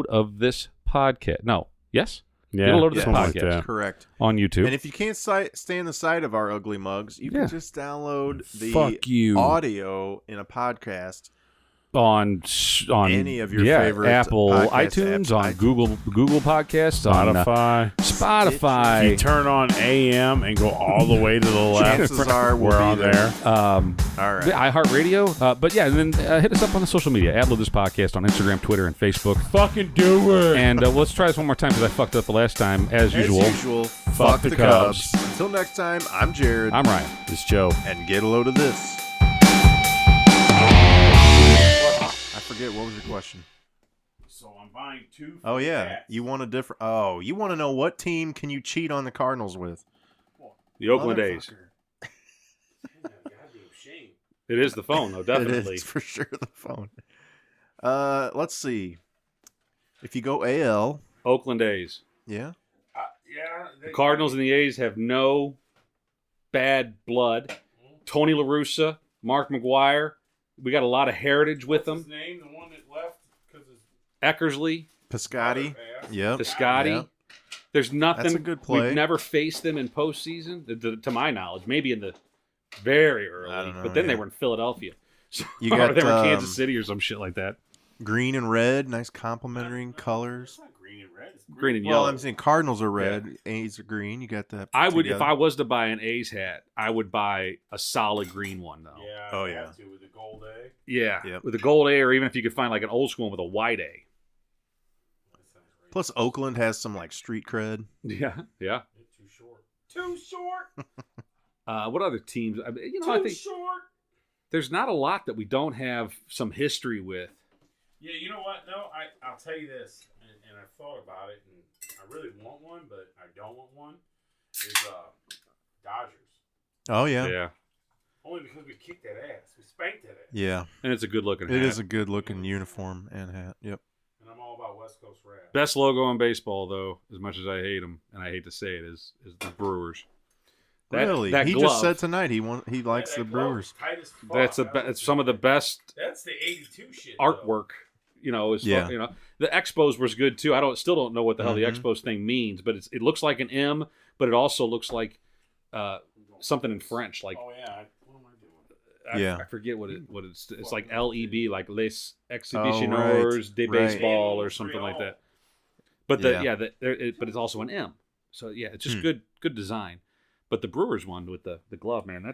of this podcast. No, yes. Yeah, Get a load of this something like podcast. that. correct. On YouTube. And if you can't stay in the sight of our ugly mugs, you can just download the Fuck you. audio in a podcast on any of your favorite Apple podcast iTunes, apps. on Google Podcasts, Spotify. on Spotify. If you turn on AM and go all the way to the left, Chances are we're on there. All right. iHeartRadio. But yeah, and then hit us up on the social media. Load this podcast on Instagram, Twitter, and Facebook. Fucking do it. And let's try this one more time because I fucked up the last time. As usual, fuck the Cubs. Until next time, I'm Jarod. I'm Ryan. This is Joe. And get a load of this. I forget, what was your question? So I'm buying 2. Oh yeah, you want a different. Oh, you want to know what team can you cheat on the Cardinals with? The Oakland A's. It is the phone, though, definitely. It is for sure the phone. Let's see. If you go AL, Oakland A's. yeah. The Cardinals and the A's have no bad blood. Tony La Russa, Mark McGuire. We got a lot of heritage with them. What's his name? The one that left because Eckersley, Piscotty. Yep. Piscotty. Yep. There's nothing. That's a good play. We've never faced them in postseason, to my knowledge. Maybe in the very early, I don't know, but then they were in Philadelphia. So, You got, or they were in Kansas City or some shit like that. Green and red, nice complementary colors. green and red. Green and Well, yellow. I'm saying Cardinals are red, A's are green. You got that. I would, together. if I was to buy an A's hat, I would buy a solid green one though. Yeah. Oh, yeah. With the gold A. Yeah, Yep. with a gold A, or even if you could find like an old school one with a white A. Plus, Oakland has some like street cred. Yeah. Too short. Too short. What other teams? I think short. there's not a lot that we don't have some history with. Yeah, you know what? No, I'll tell you this, and I've thought about it, and I really want one, but I don't want one. Is Dodgers. Oh yeah. Yeah, Only because we kicked that ass. We spanked that ass. Yeah. and it's a good looking hat. It is a good looking uniform and hat. Yep. And I'm all about West Coast rap. Best logo in baseball, though, as much as I hate them, and I hate to say it, is the Brewers. Really? That He glove, just said tonight he likes the Brewers. It's some of the best That's the '82 shit. artwork. Yeah. The Expos was good too. Still don't know what the hell the Mhm. Expos thing means, but it looks like an M, but it also looks like something in French, like Oh yeah. What am I doing? Yeah. I forget what it's like LEB, like Les Oh, Exhibitioneurs de right. Baseball or something like that. But Yeah. but it's also an M. So yeah, it's just good design. But the Brewers one with the glove, man,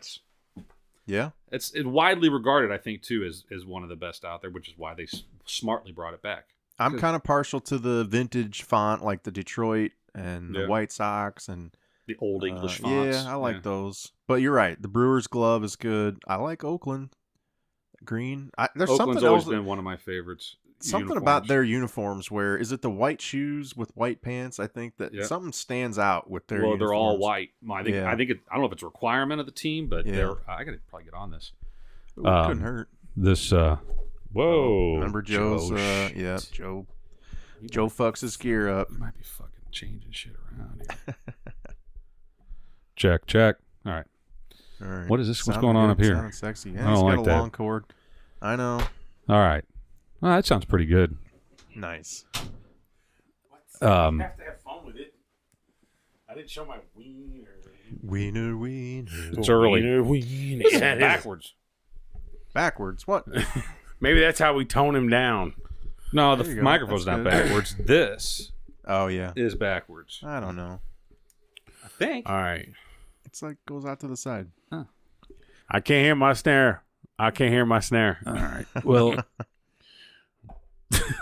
Yeah. it's widely regarded, I think, too, as one of the best out there, which is why they smartly brought it back. I'm kind of partial to the vintage font, like the Detroit and the Yeah. White Sox and The old English fonts. Yeah, I like those. But you're right. The Brewers glove is good. I like Oakland green. There's Oakland's something always else. been one of my favorites. Something about their uniforms where is it the white shoes with white pants? I think that something stands out with their. Well, they're all uniforms. white. I think I don't know if it's a requirement of the team, but I gotta probably get on this. Ooh, couldn't hurt. This whoa. Remember Joe's? Joe, Joe fucks his gear up. You might be fucking changing shit around here. check. All right. What is this? What's going on up here? Sounded sexy. Yeah, I don't he's like got a that. long cord. I know. All right. Well, that sounds pretty good. Nice. You have to have fun with it. I didn't show my wiener. Wiener. It's early. It's backwards. Backwards. What? Maybe that's how we tone him down. No, There the you go. microphone's That's not good. backwards. This Oh yeah. is backwards. I don't know. I think. All right. It's like goes out to the side. I can't hear my snare. All right. Well,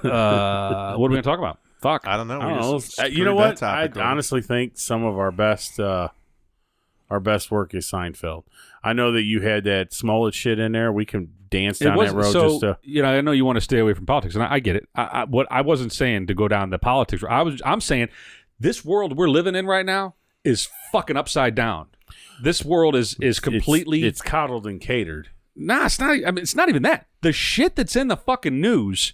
what are we going to talk about? Fuck. I don't know. I We don't know. just You know screwed what? that I topic over. honestly think some of our best work is Seinfeld. I know that you had that Smollett shit in there. We can dance down that road just to. I know you want to stay away from politics, and I get it. What I wasn't saying to go down the politics. I'm saying this world we're living in right now is fucking upside down. This world is completely. It's coddled and catered. Nah, it's not. I mean, it's not even that. The shit that's in the fucking news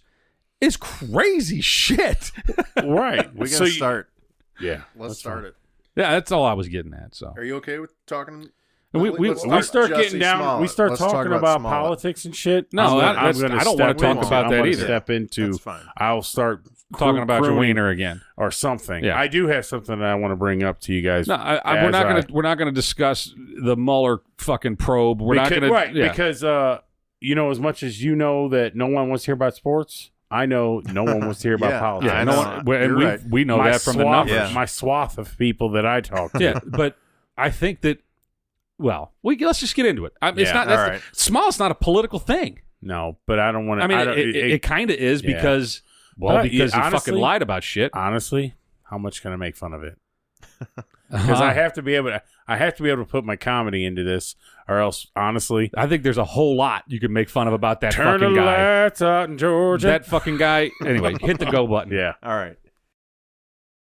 is crazy shit. Right. We're gonna start. Yeah. Let's start it. Yeah, that's all I was getting at. So, are you okay with talking? We start getting down. Smollett. We start Let's talking talk about Smollett. politics and shit. No, I don't want to talk about that either. Step into. That's fine. I'll start talking about your wiener again or something. Yeah. I do have something that I want to bring up to you guys. No, we're not gonna discuss the Mueller fucking probe. Because as much as you know that no one wants to hear about sports, I know no one wants to hear about politics. Yeah, we know that from the numbers. Yeah. My swath of people that I talk to. Yeah, but I think that. Well, let's just get into it. It's not. Right. Small's not a political thing. No, but I don't want to. I mean, it kind of is because he fucking lied about shit. Honestly, how much can I make fun of it? Because I have to be able to put my comedy into this, or else, honestly, I think there's a whole lot you could make fun of about that turn fucking the guy. lights out in Georgia. That fucking guy. Anyway, hit the go button. Yeah. All right.